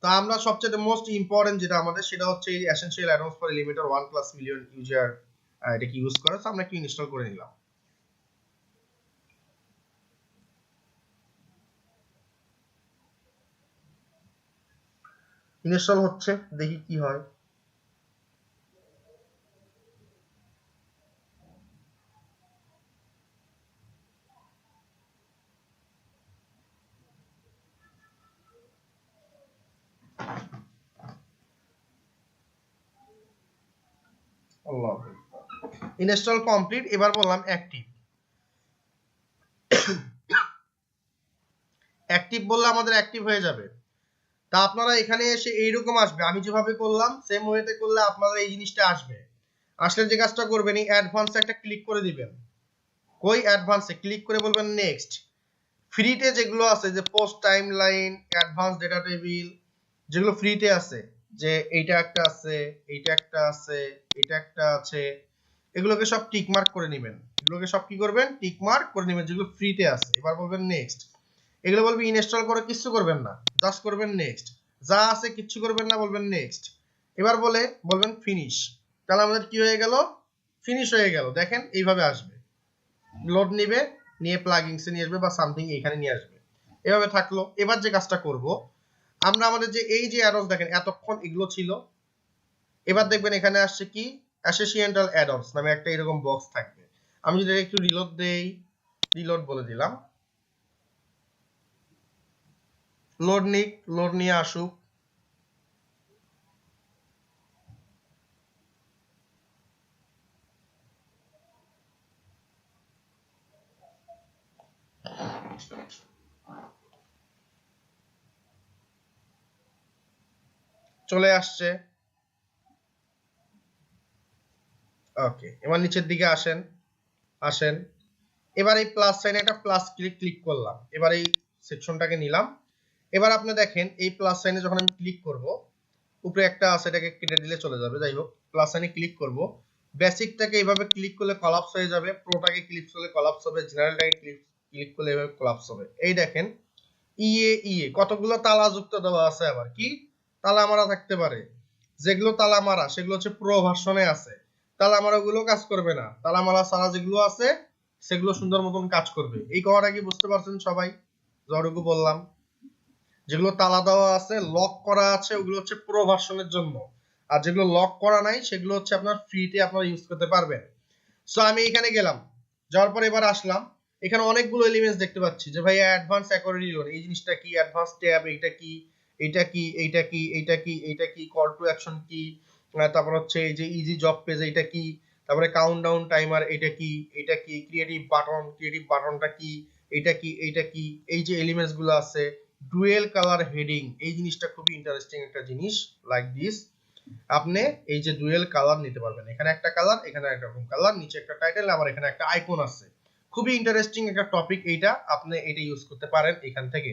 তো আমরা সবচেয়ে মোস্ট ইম্পর্টেন্ট যেটা আমাদের সেটা হচ্ছে এই essential অ্যাড-অনস for Elementor 1 plus million user এটাকে ইউজ করে। তো আমরা কি ইনস্টল করে নিলাম। ইনস্টল হচ্ছে, দেখি কি হয়। আল্লাহ, ইনস্টল কমপ্লিট। এবার বললাম অ্যাক্টিভ। অ্যাক্টিভ বললে আমাদের অ্যাক্টিভ হয়ে যাবে। তা আপনারা এখানে এসে এইরকম আসবে, আমি যেভাবে করলাম সেম ওয়েতে করলে আপনাদের এই জিনিসটা আসবে। আসলে যে কাজটা করবেন এই অ্যাডভান্সে একটা ক্লিক করে দিবেন। কই অ্যাডভান্সে ক্লিক করে বলবেন নেক্সট। ফ্রিতে যেগুলো আছে যে post time line, advance data table, যেগুলো ফ্রিতে আছে, যে এইটা একটা আছে, এইটা একটা আছে, এটা একটা আছে, এগুলোকে সব টিক মার্ক করে নেবেন। এগুলোকে সব কি করবেন? টিক মার্ক করে নেবেন যেগুলো ফ্রিতে আছে। এবার বলবেন নেক্সট। এগুলো বলবে ইনস্টল করে কিছু করবেন না, জাস্ট করবেন নেক্সট। যা আছে কিছু করবেন না, বলবেন নেক্সট। এবার বলবেন ফিনিশ। তাহলে আমাদের কি হয়ে গেল? ফিনিশ হয়ে গেল। দেখেন এইভাবে আসবে, লোড নিবে, নিয়ে প্লাগইনসে নিয়ে আসবে বা সামথিং এখানে নিয়ে আসবে। এভাবে থাকলো। এবার যে কাজটা করব, আমরা আমাদের যে এই যে অ্যাডস দেখেন এতক্ষণ এগুলো ছিল, এবার দেখবেন এখানে আসছে কি অ্যাসোসিয়েন্টাল অ্যাডস নামে একটা এরকম বক্স থাকবে। আমি যদি একটু রিলোড দেই, রিলোড বলে দিলাম, লোড নিয়ে আসুক। চলে আসছে। ওকে, এবার নিচের দিকে আসেন। এবার এই প্লাস সাইনে একটা প্লাস ক্লিক করলাম। এবার এই সেকশনটাকে নিলাম। এবার আপনি দেখেন এই প্লাস সাইনে যখন আমি ক্লিক করব, উপরে একটা আছে, এটাকে কেটে দিলে চলে যাবে। যাই হোক, প্লাস সাইনে ক্লিক করব। বেসিকটাকে এইভাবে ক্লিক করলে কলাপস হয়ে যাবে, প্রোটাকে ক্লিক করলে কলাপস হবে, জেনারেলটাকে ক্লিক করলে এভাবে কলাপস হবে। এই দেখেন ইয়ে কতগুলো তালা যুক্ত দেওয়া আছে। আবার কি তালা মারা থাকতে পারে, যেগুলো তালা মারা সেগুলো হচ্ছে প্রো ভার্সনে আছে। তালা মারা গুলো কাজ করবে না, তালা মারা ছাড়া যেগুলো আছে সেগুলো সুন্দর মতন কাজ করবে। এই কথাটা কি বুঝতে পারছেন সবাই যতটুকু বললাম? যেগুলো তালা দেওয়া আছে, লক করা আছে, ওগুলো হচ্ছে প্রো ভার্সনের জন্য। আর যেগুলো লক করা নাই সেগুলো হচ্ছে আপনার ফ্রিতে আপনারা ইউজ করতে পারবেন। সো আমি এখানে গেলাম, যাওয়ার পর এবার আসলাম। এখানে অনেকগুলো এলিমেন্টস দেখতে পাচ্ছি যে ভাই অ্যাডভান্স অ্যাকর্ডিয়ন, এই জিনিসটা কি, অ্যাডভান্স ট্যাব এইটা কি, এইটা কি, এইটা কি, এইটা কি, এইটা কি, কল টু অ্যাকশন কি, তারপর হচ্ছে এই যে ইজি জব পেজ এইটা কি, তারপরে কাউন্টডাউন টাইমার এইটা কি, এইটা কি, ক্রিয়েটিভ বাটনটা কি, এইটা কি, এইটা কি, এই যে এলিমেন্টস গুলো আছে। ডুয়েল কালার হেডিং, এই জিনিসটা খুবই ইন্টারেস্টিং একটা জিনিস। লাইক দিস, আপনি এই যে ডুয়েল কালার নিতে পারবেন, এখানে একটা কালার, এখানে একটা রকম কালার, নিচে একটা টাইটেল, আবার এখানে একটা আইকন আছে। খুবই ইন্টারেস্টিং একটা টপিক এইটা, আপনি এটা ইউজ করতে পারেন এখান থেকে।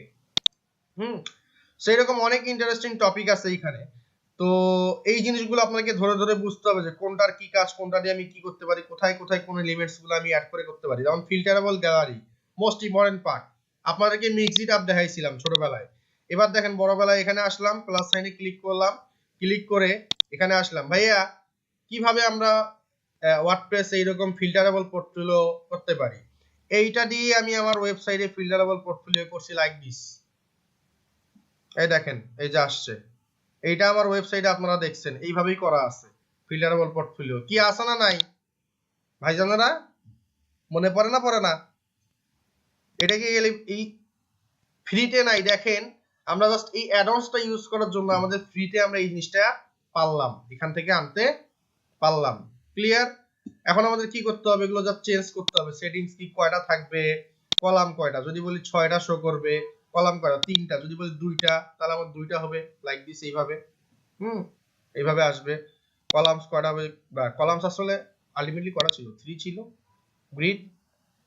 সেই রকম অনেক ইন্টারেস্টিং টপিক আছে এখানে। তো এই জিনিসগুলো আপনাকে ধরে ধরে বুঝতে হবে যে কোনটার কি কাজ, কোনটা দিয়ে আমি কি করতে পারি, কোথায় কোথায় কোন এলিমেন্টস গুলো আমি অ্যাড করে করতে পারি। যেমন ফিল্টারেবল গ্যালারি, মোস্ট ইম্পর্টেন্ট পার্ট। আপনাদেরকে মিক্সিট আপ দেখাইছিলাম ছোটবেলায়। এবার দেখেন বড়বেলায় এখানে আসলাম, প্লাস সাইনে ক্লিক করলাম, ক্লিক করে এখানে আসলাম। ভাইয়া কিভাবে আমরা ওয়ার্ডপ্রেস এইরকম ফিল্টারেবল পোর্টফোলিও করতে পারি। এইটা দিয়ে আমি আমার ওয়েবসাইটে ফিল্টারেবল পোর্টফোলিও করছি লাইক দিস। এই দেখেন, এই যে আসছে, এইটা আমার ওয়েবসাইটে আপনারা দেখছেন এইভাবেই করা আছে ফিল্টারেবল পোর্টফোলিও। কি আছে না নাই ভাইজানেরা? মনে পড়ে না পড়ে না? এটা কি এই ফ্রিতে নাই? দেখেন, আমরা জাস্ট এই অ্যাডঅনসটা ইউজ করার জন্য আমাদের ফ্রিতে আমরা এই জিনিসটা পারলাম, এখান থেকে আনতে পারলাম। ক্লিয়ার? এখন আমাদের কি করতে হবে? এগুলো জাস্ট চেঞ্জ করতে হবে। সেটিংস কি কয়টা থাকবে, কলাম কয়টা, যদি বলি 6টা শো করবে, কলাম কয়টা 3টা, যদি বলি 2টা তাহলে আমার 2টা হবে লাইক দিস এইভাবে। এইভাবে আসবে। কলামস কয়টা হবে, বা কলামস আসলে আলটিমেটলি কয়টা ছিল? 3 ছিল। গ্রিড,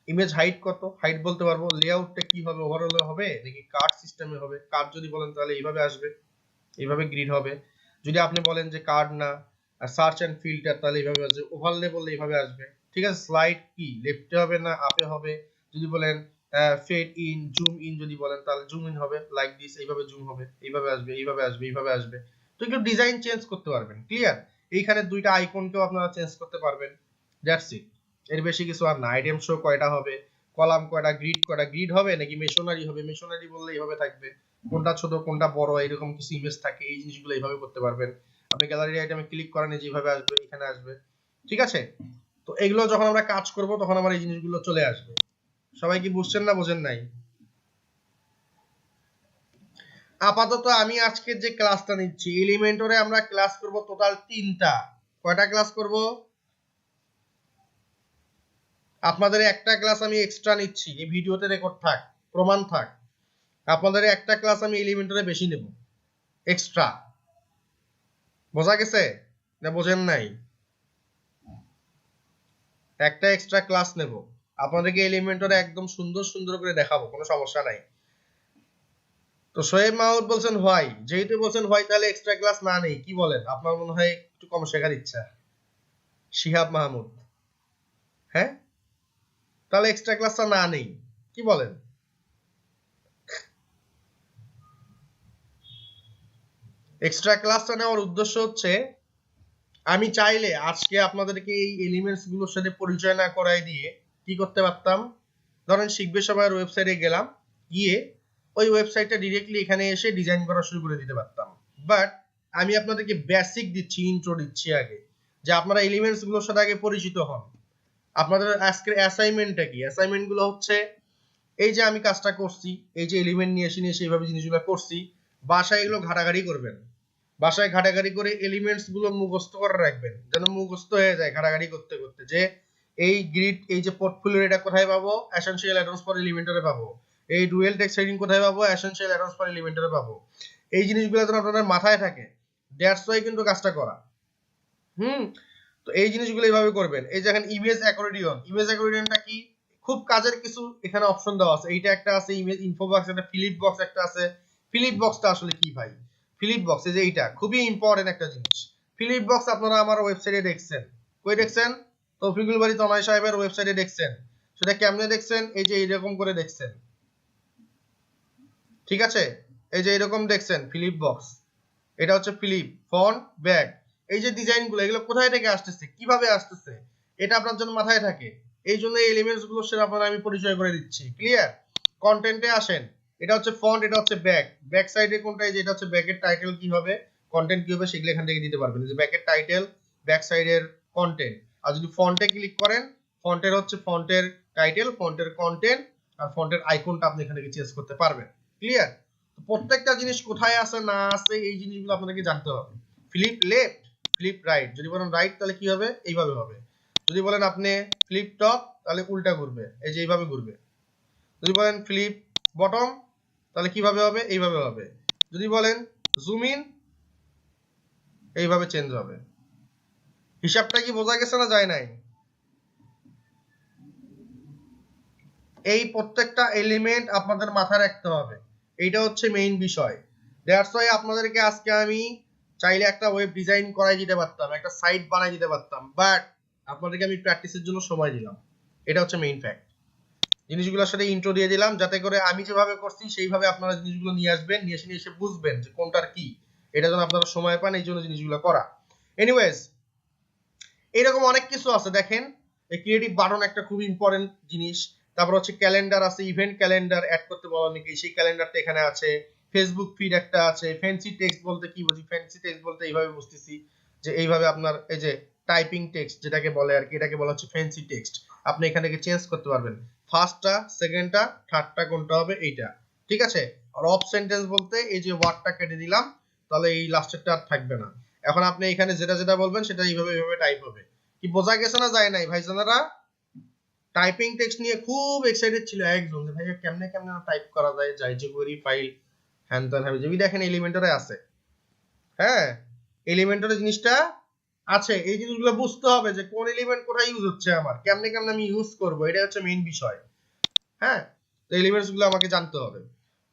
ইমেজ হাইট কত? হাইট বলতে পারবো। লেআউটটা কি হবে? ওভারঅল হবে নাকি কার্ড সিস্টেমে হবে? কার্ড যদি বলেন তাহলে এইভাবে আসবে, এইভাবে গ্রিড হবে। যদি আপনি বলেন যে কার্ড না, সার্চ এন্ড ফিল্টার, তাহলে এইভাবে আসবে। ওভারলে বললে এইভাবে আসবে। ঠিক আছে? স্লাইড কি লেফটে হবে না আপে হবে? যদি বলেন ফেড ইন, জুম ইন যদি বলেন তাহলে জুম ইন হবে লাইক দিস, এইভাবে জুম হবে, এইভাবে আসবে, এইভাবে আসবে, এইভাবে আসবে। তো একটু ডিজাইন চেঞ্জ করতে পারবেন। ক্লিয়ার? এইখানে 2টা আইকনকেও আপনারা চেঞ্জ করতে পারবেন। That's it. এর বেশি কিছু আর না। আইটেম শো কয়টা হবে, কলাম কয়টা, গ্রিড কয়টা, গ্রিড হবে নাকি মেশনারি হবে? মেশনারি বললে এইভাবে থাকবে, কোনটা ছোট কোনটা বড় এরকম কিছু ইমেজ থাকে, এই জিনিসগুলো এইভাবে করতে পারবেন। আপনি গ্যালারি আইটেমে ক্লিক করেন, যেভাবে আসবে এখানে আসবে। ঠিক আছে? তো এগুলো যখন আমরা কাজ করব তখন আমার এই জিনিসগুলো চলে আসবে। সবাই কি বুঝছেন না বোঝেন নাই? আপাতত আমি আজকে যে ক্লাসটা নিচ্ছি, এলিমেন্টরে আমরা ক্লাস করব টোটাল 3টা। কয়টা ক্লাস করব? আপনাদের একটা ক্লাস আমি এক্সট্রা নিচ্ছি, এই ভিডিওতে রেকর্ড থাক, প্রমাণ থাক। আপনাদের একটা ক্লাস আমি এলিমেন্টরে বেশি নেব, এক্সট্রা। বোঝা গেছে না বোঝেন নাই? একটা এক্সট্রা ক্লাস নেব, আপনাদেরকে এলিমেন্টরে একদম সুন্দর সুন্দর করে দেখাবো, কোনো সমস্যা নাই। তো শোয়েব মাহমুদ বলছেন হোয়াই, যেহেতু বলছেন হোয়াই তাহলে এক্সট্রা ক্লাস না নেই, কি বলেন? আপনার মনে হয় একটু কম শেখার ইচ্ছা। শিহাব মাহমুদ, হ্যাঁ, তাহলে এক্সট্রা ক্লাসটা না নেই, কি বলেন? এক্সট্রা ক্লাসটা নেওয়ার উদ্দেশ্য হচ্ছে আমি চাইলে আজকে আপনাদেরকে এই এলিমেন্টস গুলোর সাথে পরিচয় না করাই দিয়ে কি করতে পারতাম, ধরেন শিখবে সবার ওয়েবসাইটে গেলাম, গিয়ে ওই ওয়েবসাইটটা ডিরেক্টলি এখানে এসে ডিজাইন করা শুরু করে দিতে পারতাম। বাট আমি আপনাদেরকে বেসিক দিচ্ছি, ইন্ট্রো দিচ্ছি আগে, যে আপনারা এলিমেন্টস গুলোর সাথে আগে পরিচিত হন। আপনাদের আজকের অ্যাসাইনমেন্টটা কি? অ্যাসাইনমেন্ট গুলো হচ্ছে এই যে আমি কাজটা করছি, এই যে এলিমেন্ট নিয়ে এসে সেইভাবে জিনিসগুলো করছি, বাসায় এগুলো ঘাটাঘাটি করবেন। বাসায় ঘাটাঘাটি করে এলিমেন্টস গুলো মুখস্থ করে রাখবেন, যেন মুখস্থ হয়ে যায় ঘাটাঘাটি করতে করতে, যে এই গ্রিড, এই যে পোর্টফোলিও, এটা কোথায় পাবো? এসেনশিয়াল অ্যাডভান্স ফর এলিমেন্টরে পাবো। এই ডুয়েল টেক্সট সেটিং কোথায় পাবো? এসেনশিয়াল অ্যাডভান্স ফর এলিমেন্টরে পাবো। এই জিনিসগুলো যেন আপনাদের মাথায় থাকে, দ্যাটস ওয়াই কিন্তু কাজটা করা। তো এই জিনিসগুলো এইভাবে করবেন। এই যে এখন ইমেজ অ্যাকর্ডিয়ন, ইমেজ অ্যাকর্ডিয়নটা কি? খুব কাজের কিছু এখানে অপশন দেওয়া আছে। এইটা একটা আছে, ইমেজ ইনফো বক্স, একটা ফিলিপ বক্স একটা আছে। ফিলিপ বক্সটা আসলে কি ভাই? ফিলিপ বক্স, এই যে এইটা খুবই ইম্পর্টেন্ট একটা জিনিস। ফিলিপ বক্স আপনারা আমার ওয়েবসাইটে দেখছেন। কই দেখছেন? তৌফিকুল বারী তনয় সাহেবের ওয়েবসাইটে দেখছেন। সেটা কেমনে দেখছেন? এই যে এইরকম করে দেখছেন। ঠিক আছে? এই যে এরকম দেখছেন ফিলিপ বক্স। এটা হচ্ছে ফিলিপ ফন্ট ব্যাগ। এই যে ডিজাইনগুলো, এগুলো কোথায় থেকে আসতেছে, কিভাবে আসতেছে, এটা আপনার জন্য মাথায় থাকে। এই জন্য এই এলিমেন্টস গুলোর সাথে আপনারা আমি পরিচয় করে দিচ্ছি। ক্লিয়ার? কন্টেন্টে আসেন। এটা হচ্ছে ফন্ট, এটা হচ্ছে ব্যাক। ব্যাক সাইডে কোনটা? এই যে এটা হচ্ছে ব্যাকের টাইটেল, কি হবে, কন্টেন্ট কি হবে, সেগুলো এখান থেকে দিতে পারবেন। যে ব্যাকের টাইটেল, ব্যাক সাইডের কন্টেন্ট। আর যদি ফন্টে ক্লিক করেন, ফন্টের হচ্ছে ফন্টের টাইটেল, ফন্টের কন্টেন্ট, আর ফন্টের আইকনটা আপনি এখান থেকে চেঞ্জ করতে পারবেন। ক্লিয়ার? প্রত্যেকটা জিনিস কোথায় আছে না আছে এই জিনিসগুলো আপনাদেরকে জানতে হবে। ফ্লিপ লেফট, ফ্লিপ রাইট, যদি বলেন রাইট তাহলে কি হবে? এইভাবে হবে। যদি বলেন আপনি ফ্লিপ টপ তাহলে উল্টা ঘুরবে, এই যে এইভাবে ঘুরবে। যদি বলেন ফ্লিপ বটম তাহলে কিভাবে হবে? এইভাবে হবে। যদি বলেন জুম ইন, এইভাবে চেঞ্জ হবে। হিসাবটা কি বোঝা গেছে না যায় নাই? এই প্রত্যেকটা এলিমেন্ট আপনাদের মাথায় রাখতে হবে, এইটা হচ্ছে মেইন বিষয়। দ্যাটস ওয়াই আপনাদেরকে আজকে আমি চাইলে একটা ওয়েব ডিজাইন করাই দিতে পারতাম, একটা সাইট বানাই দিতে পারতাম, বাট আপনাদেরকে আমি প্র্যাকটিসের জন্য সময় দিলাম। এটা হচ্ছে মেইন ফ্যাক্ট। জিনিসগুলোর সাথে ইন্ট্রো দিয়ে দিলাম, যাতে করে আমি যেভাবে করছি সেইভাবে আপনারা জিনিসগুলো নিয়ে আসবেন, নিয়ে এসে বুঝবেন যে কোনটার কি। এটা যেন আপনারা সময় পান, এই জন্য জিনিসগুলো করা। এনিওয়েজ, এরকম অনেক কিছু আছে দেখেন। এই ক্রিয়েটিভ বাটন একটা খুব ইম্পর্টেন্ট জিনিস। তারপর হচ্ছে ক্যালেন্ডার আছে, ইভেন্ট ক্যালেন্ডার অ্যাড করতে বলা নাকি, সেই ক্যালেন্ডারটা এখানে আছে। ফেসবুক ফিড একটা আছে। ফ্যান্সি টেক্সট বলতে কি বুঝি? ফ্যান্সি টেক্সট বলতে এইভাবে বুঝতেছি যে এইভাবে আপনার এই যে টাইপিং টেক্সট যেটাকে বলে আর কি, এটাকে বলা হচ্ছে ফ্যান্সি টেক্সট। আপনি এখান থেকে চেঞ্জ করতে পারবেন ফার্স্টটা, সেকেন্ডটা, থার্ডটা কোনটা হবে এইটা, ঠিক আছে। আর অফ সেন্টেন্স বলতে এই যে ওয়ার্ডটা কেটে দিলাম, তাহলে এই লাস্টেরটা আর থাকবে না। এখন আপনি এখানে যেটা যেটা বলবেন সেটা এইভাবে টাইপ হবে। কি বোঝা গেছে না যায় নাই ভাইজানেরা? টাইপিং টেক্সট নিয়ে খুব এক্সাইটেড ছিল একজন যে ভাই কেমনে কেমনে টাইপ করা যায়, jQuery ফাইল হ্যান ত্যান হবে। যদি দেখেন এলিমেন্টরে আছে, হ্যাঁ এলিমেন্টরে জিনিসটা আছে। এই জিনিসগুলো বুঝতে হবে যে কোন এলিমেন্ট কোথায় ইউজ হচ্ছে, আমার কেমনে কেমনে আমি ইউজ করব, এটা হচ্ছে মেইন বিষয়। হ্যাঁ, তো এলিমেন্টস গুলো আমাকে জানতে হবে।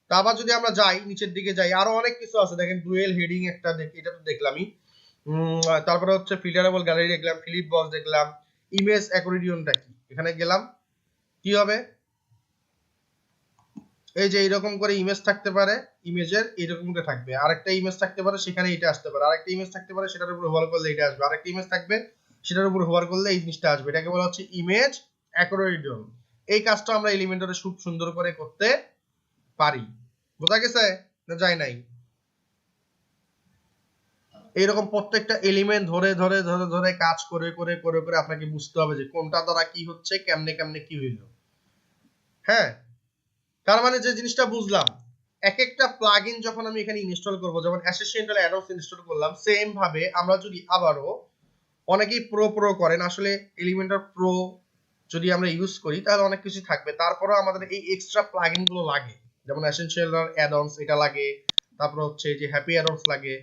তা আবার যদি আমরা যাই নিচের দিকে যাই, আরো অনেক কিছু আছে দেখেন। ডুয়েল হেডিং একটা এটা তো দেখলামই। তারপরে হচ্ছে ফিল্টারেবল গ্যালারি দেখলাম, ফিলিপ বক্স দেখলাম, ইমেজ অ্যাকর্ডিয়নটা কি, এখানে গেলাম কি হবে, এই যে এইরকম করে ইমেজ থাকতে পারে, ইমেজের এইরকম করে থাকবে, আরেকটা ইমেজ থাকতে পারে সেখানে এটা আসতে পারে, আরেকটা ইমেজ থাকতে পারে সেটার উপর হোভার করলে এটা আসবে, আরেকটা ইমেজ থাকবে সেটার উপর হোভার করলে এই জিনিসটা আসবে। এটাকে বলা হচ্ছে ইমেজ অ্যাকর্ডিয়ন। এই কাজটা আমরা এলিমেন্টরে খুব সুন্দর করে করতে পারি। বোঝা গেছে না যায় নাই? এইরকম প্রত্যেকটা এলিমেন্ট ধরে ধরে ধরে ধরে কাজ করে করে করে করে আপনাকে বুঝতে হবে যে কোনটা দ্বারা কি হচ্ছে, কেমনে কেমনে কি হইলো। হ্যাঁ, তার মানে যে জিনিসটা বুঝলাম, এক একটা প্লাগইন যখন আমি এখানে ইনস্টল করব, যেমন অ্যাসেনশিয়াল অ্যাডঅনস ইনস্টল করলাম, সেম ভাবে আমরা যদি আবারও, অনেকেই প্রো করেন, আসলে এলিমেন্টর প্রো যদি আমরা ইউজ করি তাহলে অনেক কিছু থাকবে, তারপরেও আমাদের এই এক্সট্রা প্লাগইন গুলো লাগে। যেমন অ্যাসেনশিয়াল অ্যাডঅনস এটা লাগে, তারপর হচ্ছে যে হ্যাপি অ্যাডঅনস লাগে।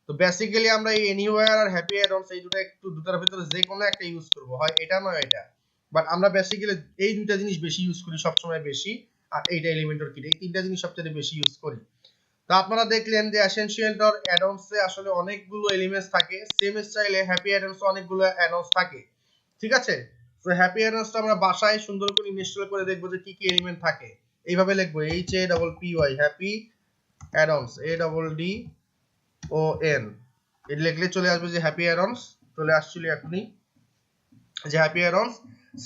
তো বেসিক্যালি আমরা এই এনিওয়্যার আর হ্যাপি অ্যাডঅনস এই দুটো একটু, দুটার ভিতরে যে কোনো একটা ইউজ করব, হয় এটা নয় এটা। বাট আমরা বেসিক্যালি এই দুইটা জিনিস বেশি ইউজ করি সবসময় বেশি, আর এইটা এলিমেন্টর কিট, এই তিনটা জিনিস সবচেয়ে বেশি ইউজ করি। তো আপনারা দেখলেন যে এসেনশিয়াল অ্যাডঅনস এ আসলে অনেকগুলো এলিমেন্টস থাকে, সেম স্টাইলে হ্যাপি অ্যাডঅনস অনেকগুলো অ্যাডঅনস থাকে, ঠিক আছে। তো হ্যাপি অ্যাডঅনসটা আমরা বাসায় সুন্দর করে ইনস্টল করে দেখবো যে কি কি এলিমেন্ট থাকে। এইভাবে লিখবো HAPPY হ্যাপি অ্যাডঅনস, ADDON, এটা লিখলে চলে আসবে যে হ্যাপি অ্যাডঅনস, চলে আসছিল এখনই যে হ্যাপি অ্যাডঅনস।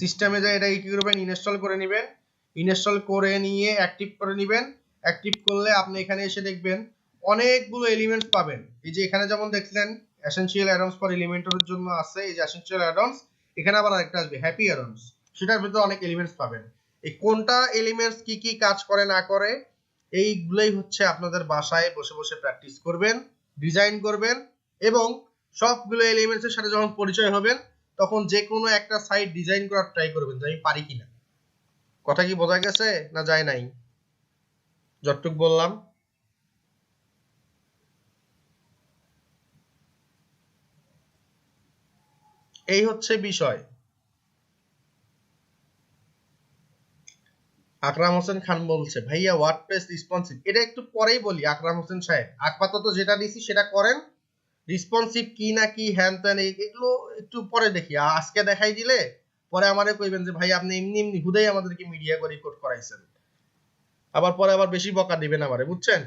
সিস্টেমে যায় এটা কি করবেন, ইনস্টল করে নেবেন, ইনস্টল করে নিয়ে অ্যাক্টিভ করে নেবেন। অ্যাক্টিভ করলে আপনি এখানে এসে দেখবেন অনেকগুলো এলিমেন্টস পাবেন। এই যে এখানে যেমন দেখলেন এসেনশিয়াল অ্যাডঅনস ফর এলিমেন্টরের জন্য আছে, এই যে এসেনশিয়াল অ্যাডঅনস, এখানে আবার আরেকটা আসবে হ্যাপি অ্যাডঅনস, সেটার ভিতরে অনেক এলিমেন্টস পাবেন। এই কোনটা এলিমেন্টস কি কি কাজ করে না করে, এইগুলাই হচ্ছে আপনাদের বাসায় বসে বসে প্র্যাকটিস করবেন, ডিজাইন করবেন, এবং সবগুলো এলিমেন্টসের সাথে যখন পরিচয় হবেন তখন যে কোনো একটা সাইট ডিজাইন করার ট্রাই করবেন যে আমি পারি কিনা। কথা কি বোঝা গেছে না যায় নাই? যতটুক বললাম। এই হচ্ছে বিষয়। আকরাম হোসেন খান বলছে ভাইয়া ওয়ার্ডপ্রেস রেসপন্সিভ, এটা একটু পরেই বলি আকরাম হোসেন সাহেব, আপাতত যেটা দিছি সেটা করেন। রেসপন্সিভ কি না কি হ্যান ত্যান এগুলো একটু পরে দেখি, আজকে দেখাই দিলে পরে আমারে কইবেন যে ভাই আপনি এমনি এমনি হুদাই আমাদেরকে মিডিয়া করে রিপোর্ট করাইছেন, আবার পরে আবার বেশি বকা দিবেন আমারে, বুঝছেন।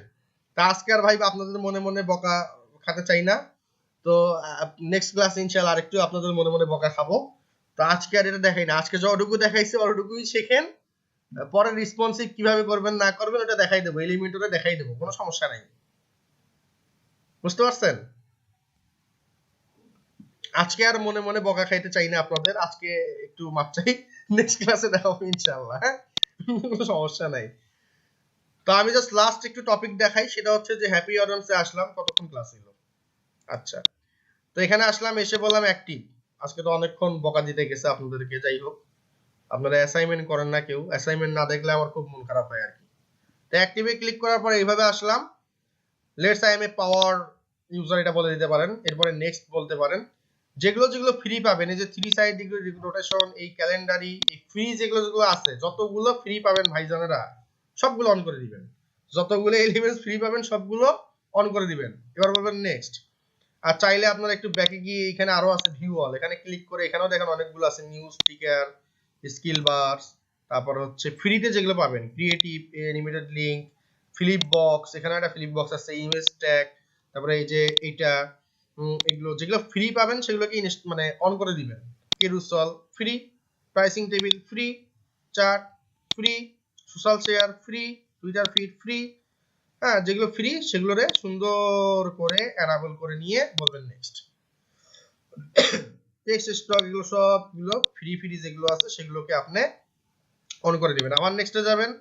তা আজকে আর ভাই আপনাদের মনে মনে বকা খেতে চাই না। তো নেক্সট ক্লাস ইনশাআল্লাহ আরেকটু আপনাদের মনে মনে বকা খাবো। তো আজকে আর এটা দেখাই না, আজকে যতটুকু দেখাইছি অতটুকুই শেখেন, পরে রেসপন্সিভ কিভাবে করবেন না করবেন ওটা দেখাই দেবো, এলিমেন্টরে দেখাই দেবো, কোনো সমস্যা নাই। বুঝতে পারছেন? আজকে আর মনে মনে বকা খাইতে চাই না আপনাদের, আজকে একটু মাপ চাই। নেক্সট ক্লাসে দেখা হবে ইনশাআল্লাহ, হ্যাঁ, কোনো সমস্যা নাই। তো আমি জাস্ট লাস্ট একটু টপিক দেখাই, সেটা হচ্ছে যে হ্যাপি অডিয়েন্সে আসলাম, কতক্ষণ ক্লাস হলো? আচ্ছা, তো এখানে আসলাম, এসে বললাম অ্যাক্টিভ। আজকে তো অনেকক্ষণ বকা দিতে গেছে আপনাদেরকে, যাই হোক। আপনারা অ্যাসাইনমেন্ট করেন না কেউ, অ্যাসাইনমেন্ট না দেখলে আমার খুব মন খারাপ হয় আর কি। তো অ্যাক্টিভে ক্লিক করার পর এইভাবে আসলাম, let's I am a power user এটা বলে দিতে পারেন, এরপরে নেক্সট বলতে পারেন। যেগুলো যেগুলো ফ্রি পাবেন, এই যে 3 সাইড রোটেশন, এই ক্যালেন্ডারি, এই ফ্রি যেগুলো যেগুলো আছে, যতগুলো ফ্রি পাবেন ভাইজানেরা সবগুলো অন করে দিবেন। যতগুলো এলিমেন্টস ফ্রি পাবেন সবগুলো অন করে দিবেন। এবার বলবেন নেক্সট। আর চাইলে আপনারা একটু ব্যাকে গিয়ে এখানে আরো আছে ভিউ অল, এখানে ক্লিক করে এখানেও দেখেন অনেকগুলো আছে, নিউজ, স্টিকার, স্কিল বারস, তারপর হচ্ছে ফ্রিতে যেগুলো পাবেন creative, animated link, flip box, এখানে একটা ফিলিপ বক্স আছে, ইমেজ ট্যাগ, তারপরে এই যে এইটা, এগুলো যেগুলো ফ্রি পাবেন সেগুলোকে মানে অন করে দিবেন। Carousel free, pricing table free, chart free, social share free, Twitter feed free. হ্যাঁ, যেগুলো ফ্রি সেগুলোরে সুন্দর করে এনাবল করে নিয়ে বলবেন নেক্সট। টেক্সট স্টক এগুলো সবগুলো ফ্রি যেগুলো আছে সেগুলোকে আপনি অন করে দিবেন। আবার নেক্সটে যাবেন,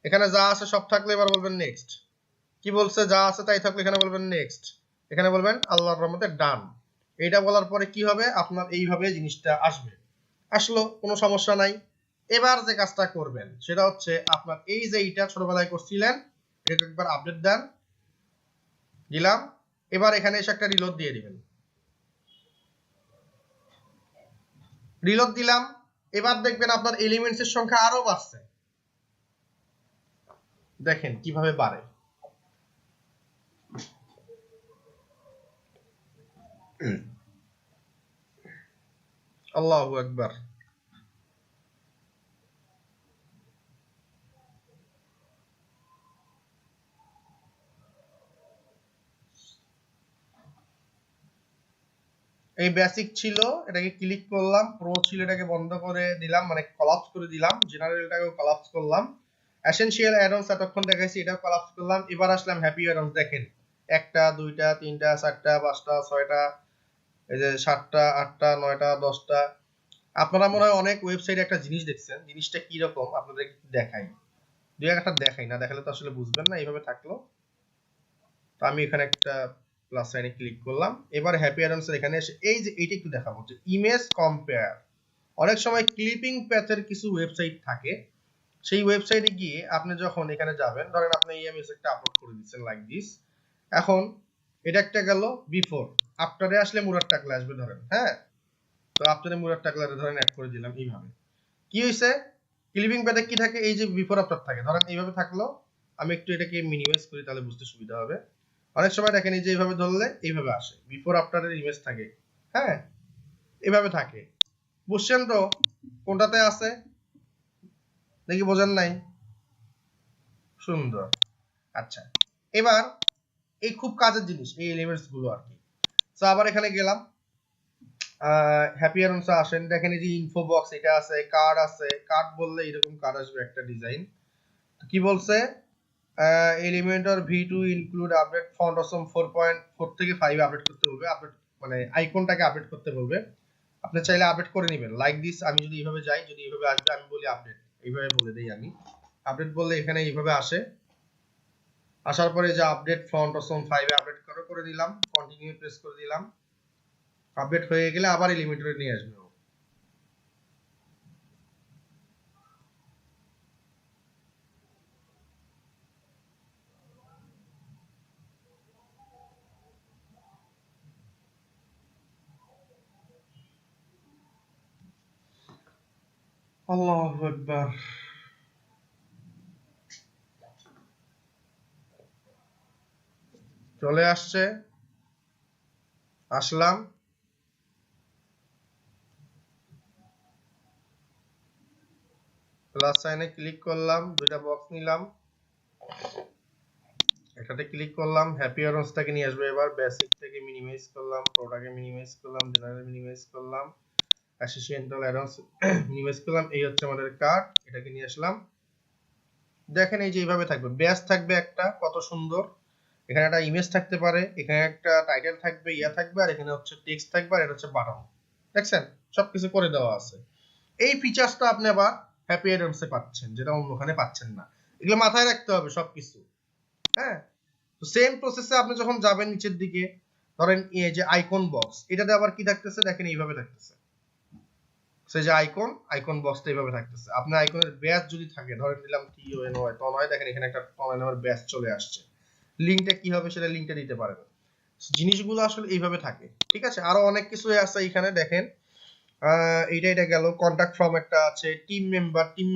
এখানে যা আছে সব থাকলে এবার বলবেন নেক্সট। কি বলছে? যা আছে তাই থাকলে এখানে বলবেন নেক্সট, এখানে বলবেন আল্লাহর রহমতে ডান। এইটা বলার পরে কি হবে? আপনার এইভাবে জিনিসটা আসবে। আসলো, কোনো সমস্যা নাই। এবার যে কাজটা করবেন সেটা হচ্ছে আপনার এই যে এইটা ছোটবেলায় করছিলেন এটা একবার আপডেট দেন, দিলাম। এবার এখানে এসে একটা রিলোড দিয়ে দিবেন। রিলোড দিলাম, এবার দেখবেন আপনার এলিমেন্টস এর সংখ্যা আরো বাড়ছে। দেখেন কিভাবে বাড়ে। আল্লাহু আকবার। এই বেসিক ছিল, এটাকে ক্লিক করলাম, প্রো ছিল এটাকে বন্ধ করে দিলাম, মানে কলাপস করে দিলাম, জেনারেলটাকেও কলাপস করলাম, এসেনশিয়াল অ্যাডন্স এতক্ষণ দেখাইছি এটাও কলাপস করলাম। এবার আসলাম হ্যাপি অ্যাডন্স। দেখেন একটা, দুইটা, তিনটা, চারটা, পাঁচটা, ছয়টা, এই যে সাতটা, আটটা, নয়টা, দশটা। আপনারা মনে হয় অনেক ওয়েবসাইটে একটা জিনিস দেখছেন, জিনিসটা কি রকম আপনাদের দেখাই, দুই একটা দেখাই, না দেখালে তো আসলে বুঝবেন না। এইভাবে থাকলো, তো আমি এখানে একটা প্লাস সাইনে ক্লিক করলাম। এবার হ্যাপি অ্যাডামসের এখানে এসে এই যে এইটা একটু দেখাবো যে ইমেজ কম্পেয়ার। অনেক সময় ক্লিপিং প্যাথের কিছু ওয়েবসাইট থাকে, সেই ওয়েবসাইটে গিয়ে আপনি যখন এখানে যাবেন, ধরেন আপনি এই ইমেজ একটা আপলোড করে দিচ্ছেন লাইক দিস। এখন এটা একটা গেল বিফোর, আফটারে আসলে মুরাদ টাকলা আসবে ধরেন। হ্যাঁ, তো আফটারে মুরাদ টাকলারে ধরেন অ্যাড করে দিলাম। এইভাবে কি হইছে? ক্লিপিং প্যাথে কি থাকে? এই যে বিফোর আফটার থাকে। ধরেন এইভাবে থাকলো, আমি একটু এটাকে মিনিমাইজ করি তাহলে বুঝতে সুবিধা হবে। অনেক সময় দেখেন এই যে এইভাবে ধরলে এইভাবে আসে, বিফোর আফটারের ইমেজ থাকে। হ্যাঁ, এইভাবে থাকে। বুঝছেন তো কোনটাতে আছে? দেখি বোঝেন নাই? সুন্দর। আচ্ছা, এবার এই খুব কাজের জিনিস এই এলিমেন্টস গুলো আর কি। তো আবার এখানে গেলাম, হ্যাপি অ্যাডন্সে আসেন, দেখেন এই যে ইনফো বক্স এটা আছে, কার্ড আছে। কার্ড বললে এরকম কার্ড আসবে একটা ডিজাইন। কি বলছে? এলিমেন্টর ভি2 ইনক্লুড আপডেট ফন্ট অসম 4.4 থেকে 5 আপডেট করতে বলবে। আপডেট মানে আইকনটাকে আপডেট করতে বলবে। আপনি চাইলে আপডেট করে নেবেন লাইক দিস। আমি যদি এইভাবে যাই, যদি এইভাবে আসবে, আমি বলি আপডেট, এইভাবে বলে দেই আমি। আপডেট বললে এখানে এইভাবে আসে। আসার পরে যে আপডেট ফন্ট অসম 5 এ আপডেট করে দিলাম, কন্টিনিউ প্রেস করে দিলাম। আপডেট হয়ে গেলে আবার এলিমেন্টরে নিয়ে আসবে। আল্লাহু আকবার। চলে আসছে, আসলাম, প্লাস সাইনে ক্লিক করলাম, দুইটা বক্স নিলাম, এটাতে ক্লিক করলাম, হ্যাপি অরেঞ্জটাকে নিয়ে আসবে। এবার বেসিক থেকে মিনিমাইজ করলাম, প্রোটাকে মিনিমাইজ করলাম, জেনারেল মিনিমাইজ করলাম, অ্যাসোসিয়েন্টাল অ্যাডন্স মিনিমাইজ করলাম। এই হচ্ছে আমাদের কার্ড, এটাকে নিয়ে আসলাম। দেখেন এই যে এইভাবে থাকবে, ব্যাস থাকবে একটা, কত সুন্দর। এখানে একটা ইমেজ থাকতে পারে, এখানে একটা টাইটেল থাকবে, ইয়া থাকবে, আর এখানে হচ্ছে টেক্সট থাকবে, আর এটা হচ্ছে বাটন। দেখছেন সবকিছু করে দেওয়া আছে। এই ফিচারসটা আপনি আবার হ্যাপি অ্যাডন্সে পাচ্ছেন, যেটা অন্যখানে পাচ্ছেন না। এগুলো মাথায় রাখতে হবে সবকিছু। হ্যাঁ, তো সেম প্রসেসে আপনি যখন যাবেন নিচের দিকে, ধরেন এই যে আইকন বক্স, এটাতে আবার কি থাকতেছে? দেখেন এইভাবে থাকতেছে। সেই যে আইকন বক্সটা এইভাবে থাকতেছে। আপনার আইকনের ব্যাচ যদি থাকে, ধরেন দিলাম TONY তনয়, দেখেন এখানে একটা তনয় নামের ব্যাচ চলে আসছে। লিংকটা কি হবে সেটা লিংকটা দিতে পারেন। জিনিসগুলো আসলে এইভাবে থাকে। ঠিক আছে, আরো অনেক কিছু আছে এখানে দেখেন। এটা গেল। কন্টাক্ট ফর্ম একটা আছে, টিম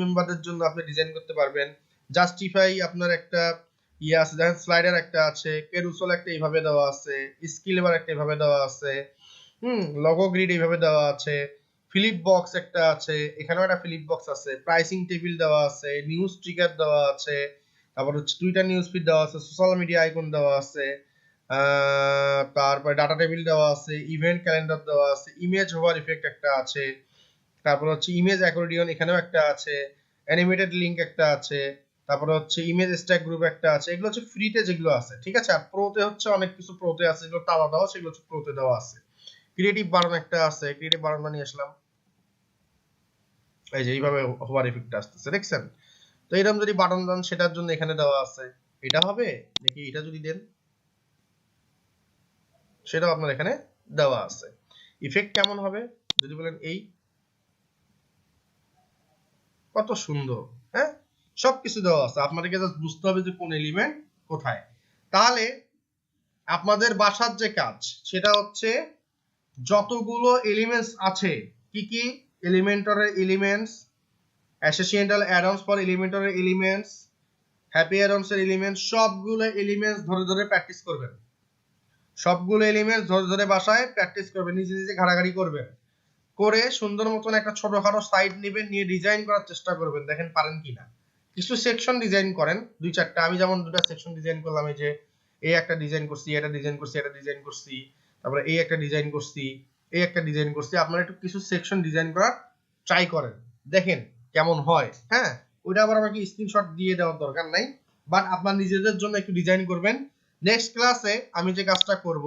মেম্বারদের জন্য আপনি ডিজাইন করতে পারবেন। জাস্টিফাই আপনার একটা ইয়ে আছে, দেখেন স্লাইডার একটা আছে, কেরুসল একটা এইভাবে দেওয়া আছে, স্কিল বার একটা এইভাবে দেওয়া আছে, লগো গ্রিড এইভাবে দেওয়া আছে, ফিলিপ বক্স একটা আছে, এখানেও একটা ফিলিপ বক্স আছে, প্রাইসিং টেবিল দেওয়া আছে, নিউজ ট্রিগার দেওয়া আছে, তারপর হচ্ছে টুইটার নিউজ ফিড দেওয়া আছে, সোশ্যাল মিডিয়া আইকন দেওয়া আছে, তারপরে ডাটা টেবিল দেওয়া আছে, ইভেন্ট ক্যালেন্ডার দেওয়া আছে, ইমেজ হোভার ইফেক্ট একটা আছে, তারপর হচ্ছে ইমেজ অ্যাকর্ডিয়ন এখানেও একটা আছে, অ্যানিমেটেড লিংক একটা আছে, তারপরে হচ্ছে ইমেজ স্ট্যাক গ্রুপ একটা আছে। এগুলো হচ্ছে ফ্রিতে যেগুলো আছে, ঠিক আছে। আর প্রোতে হচ্ছে অনেক কিছু প্রোতে আছে, যেগুলো তালা দেওয়া, সেগুলো হচ্ছে প্রোতে দেওয়া আছে। ক্রিয়েটিভ বাটন একটা আছে, ক্রিয়েটিভ বাটন বানিয়ে আসলাম, এই যে এইভাবে হোভার ইফেক্টটা আসতেছে, দেখছেন? তো এরকম যদি বাটন দেন সেটার জন্য এখানে দেওয়া আছে। এটা হবে নাকি এটা যদি দেন সেটাও আপনার এখানে দেওয়া আছে। ইফেক্ট কেমন হবে যদি বলেন এই, কত সুন্দর, হ্যাঁ, সবকিছু দেওয়া আছে। আপনাদেরকে জাস্ট বুঝতে হবে যে কোন এলিমেন্ট কোথায়। তাহলে আপনাদের বাসার যে কাজ সেটা হচ্ছে যতগুলো এলিমেন্টস আছে, কি কি এলিমেন্টরের এলিমেন্টস, অ্যাসোসিয়েন্টাল অ্যাডন্স ফর এলিমেন্টরের এলিমেন্টস, হ্যাপি অ্যাডন্স এর এলিমেন্টস, সবগুলো এলিমেন্টস ধরে ধরে প্র্যাকটিস করবেন। সবগুলো এলিমেন্টস ধরে ধরে বাসায় প্র্যাকটিস করবেন, নিজে নিজে ঘাড়াঘাড়ি করবেন, করে সুন্দর মতন একটা ছোটখাটো সাইট নেবেন, নিয়ে ডিজাইন করার চেষ্টা করবেন, দেখেন পারেন কিনা। কিছু সেকশন ডিজাইন করেন, 2-4টা। আমি যেমন 2টা সেকশন ডিজাইন করলাম, এই যে এই একটা ডিজাইন করছি, এটা ডিজাইন করছি, এটা ডিজাইন করছি, তারপরে এই একটা ডিজাইন করছি, এই একটা ডিজাইন করছি। আপনারা একটু কিছু সেকশন ডিজাইন করার ট্রাই করেন, দেখেন কেমন হয়। হ্যাঁ, ওইটা আবার আমাকে স্ক্রিনশট দিয়ে দেওয়ার দরকার নাই, বাট আপনার নিজেদের জন্য একটু ডিজাইন করবেন। নেক্সট ক্লাসে আমি যে কাজটা করব,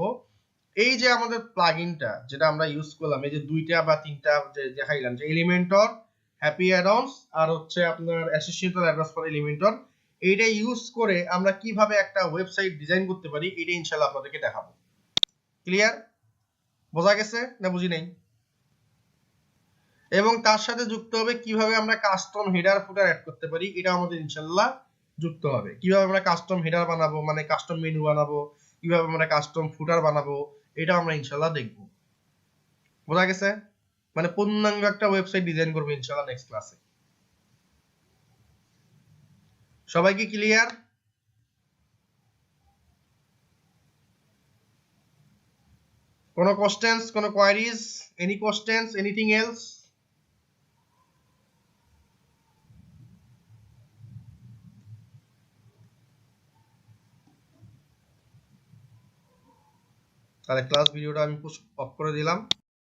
এই যে আমাদের প্লাগইনটা যেটা আমরা ইউজ করলাম, এই যে 2টা বা 3টা যে দেখাইলাম, যে এলিমেন্টর, হ্যাপি অ্যাডন্স আর হচ্ছে আপনার অ্যাসোসিয়েটেড অ্যাড্রেস ফর এলিমেন্টর, এইটা ইউজ করে আমরা কিভাবে একটা ওয়েবসাইট ডিজাইন করতে পারি, এটা ইনশাআল্লাহ আপনাদেরকে দেখাবো। ক্লিয়ার? বোঝা গেছে না বুঝি নাই? এবং তার সাথে যুক্ত হবে কিভাবে আমরা কাস্টম হেডার ফুটার অ্যাড করতে পারি, এটা আমাদের ইনশাআল্লাহ যুক্ত হবে। কিভাবে আমরা কাস্টম হেডার বানাবো, মানে কাস্টম মেনু বানাবো, কিভাবে আমরা কাস্টম ফুটার বানাবো, এটা আমরা ইনশাআল্লাহ দেখবো। বোঝা গেছে? মানে পূর্ণাঙ্গ একটা ওয়েবসাইট ডিজাইন করবো ইনশাআল্লাহ নেক্সট ক্লাসে। সবাই কি ক্লিয়ার? কোনো কোশ্চেনস, কোনো queries, any questions, anything else? তাহলে ক্লাস ভিডিওটা আমি অফ করে দিলাম।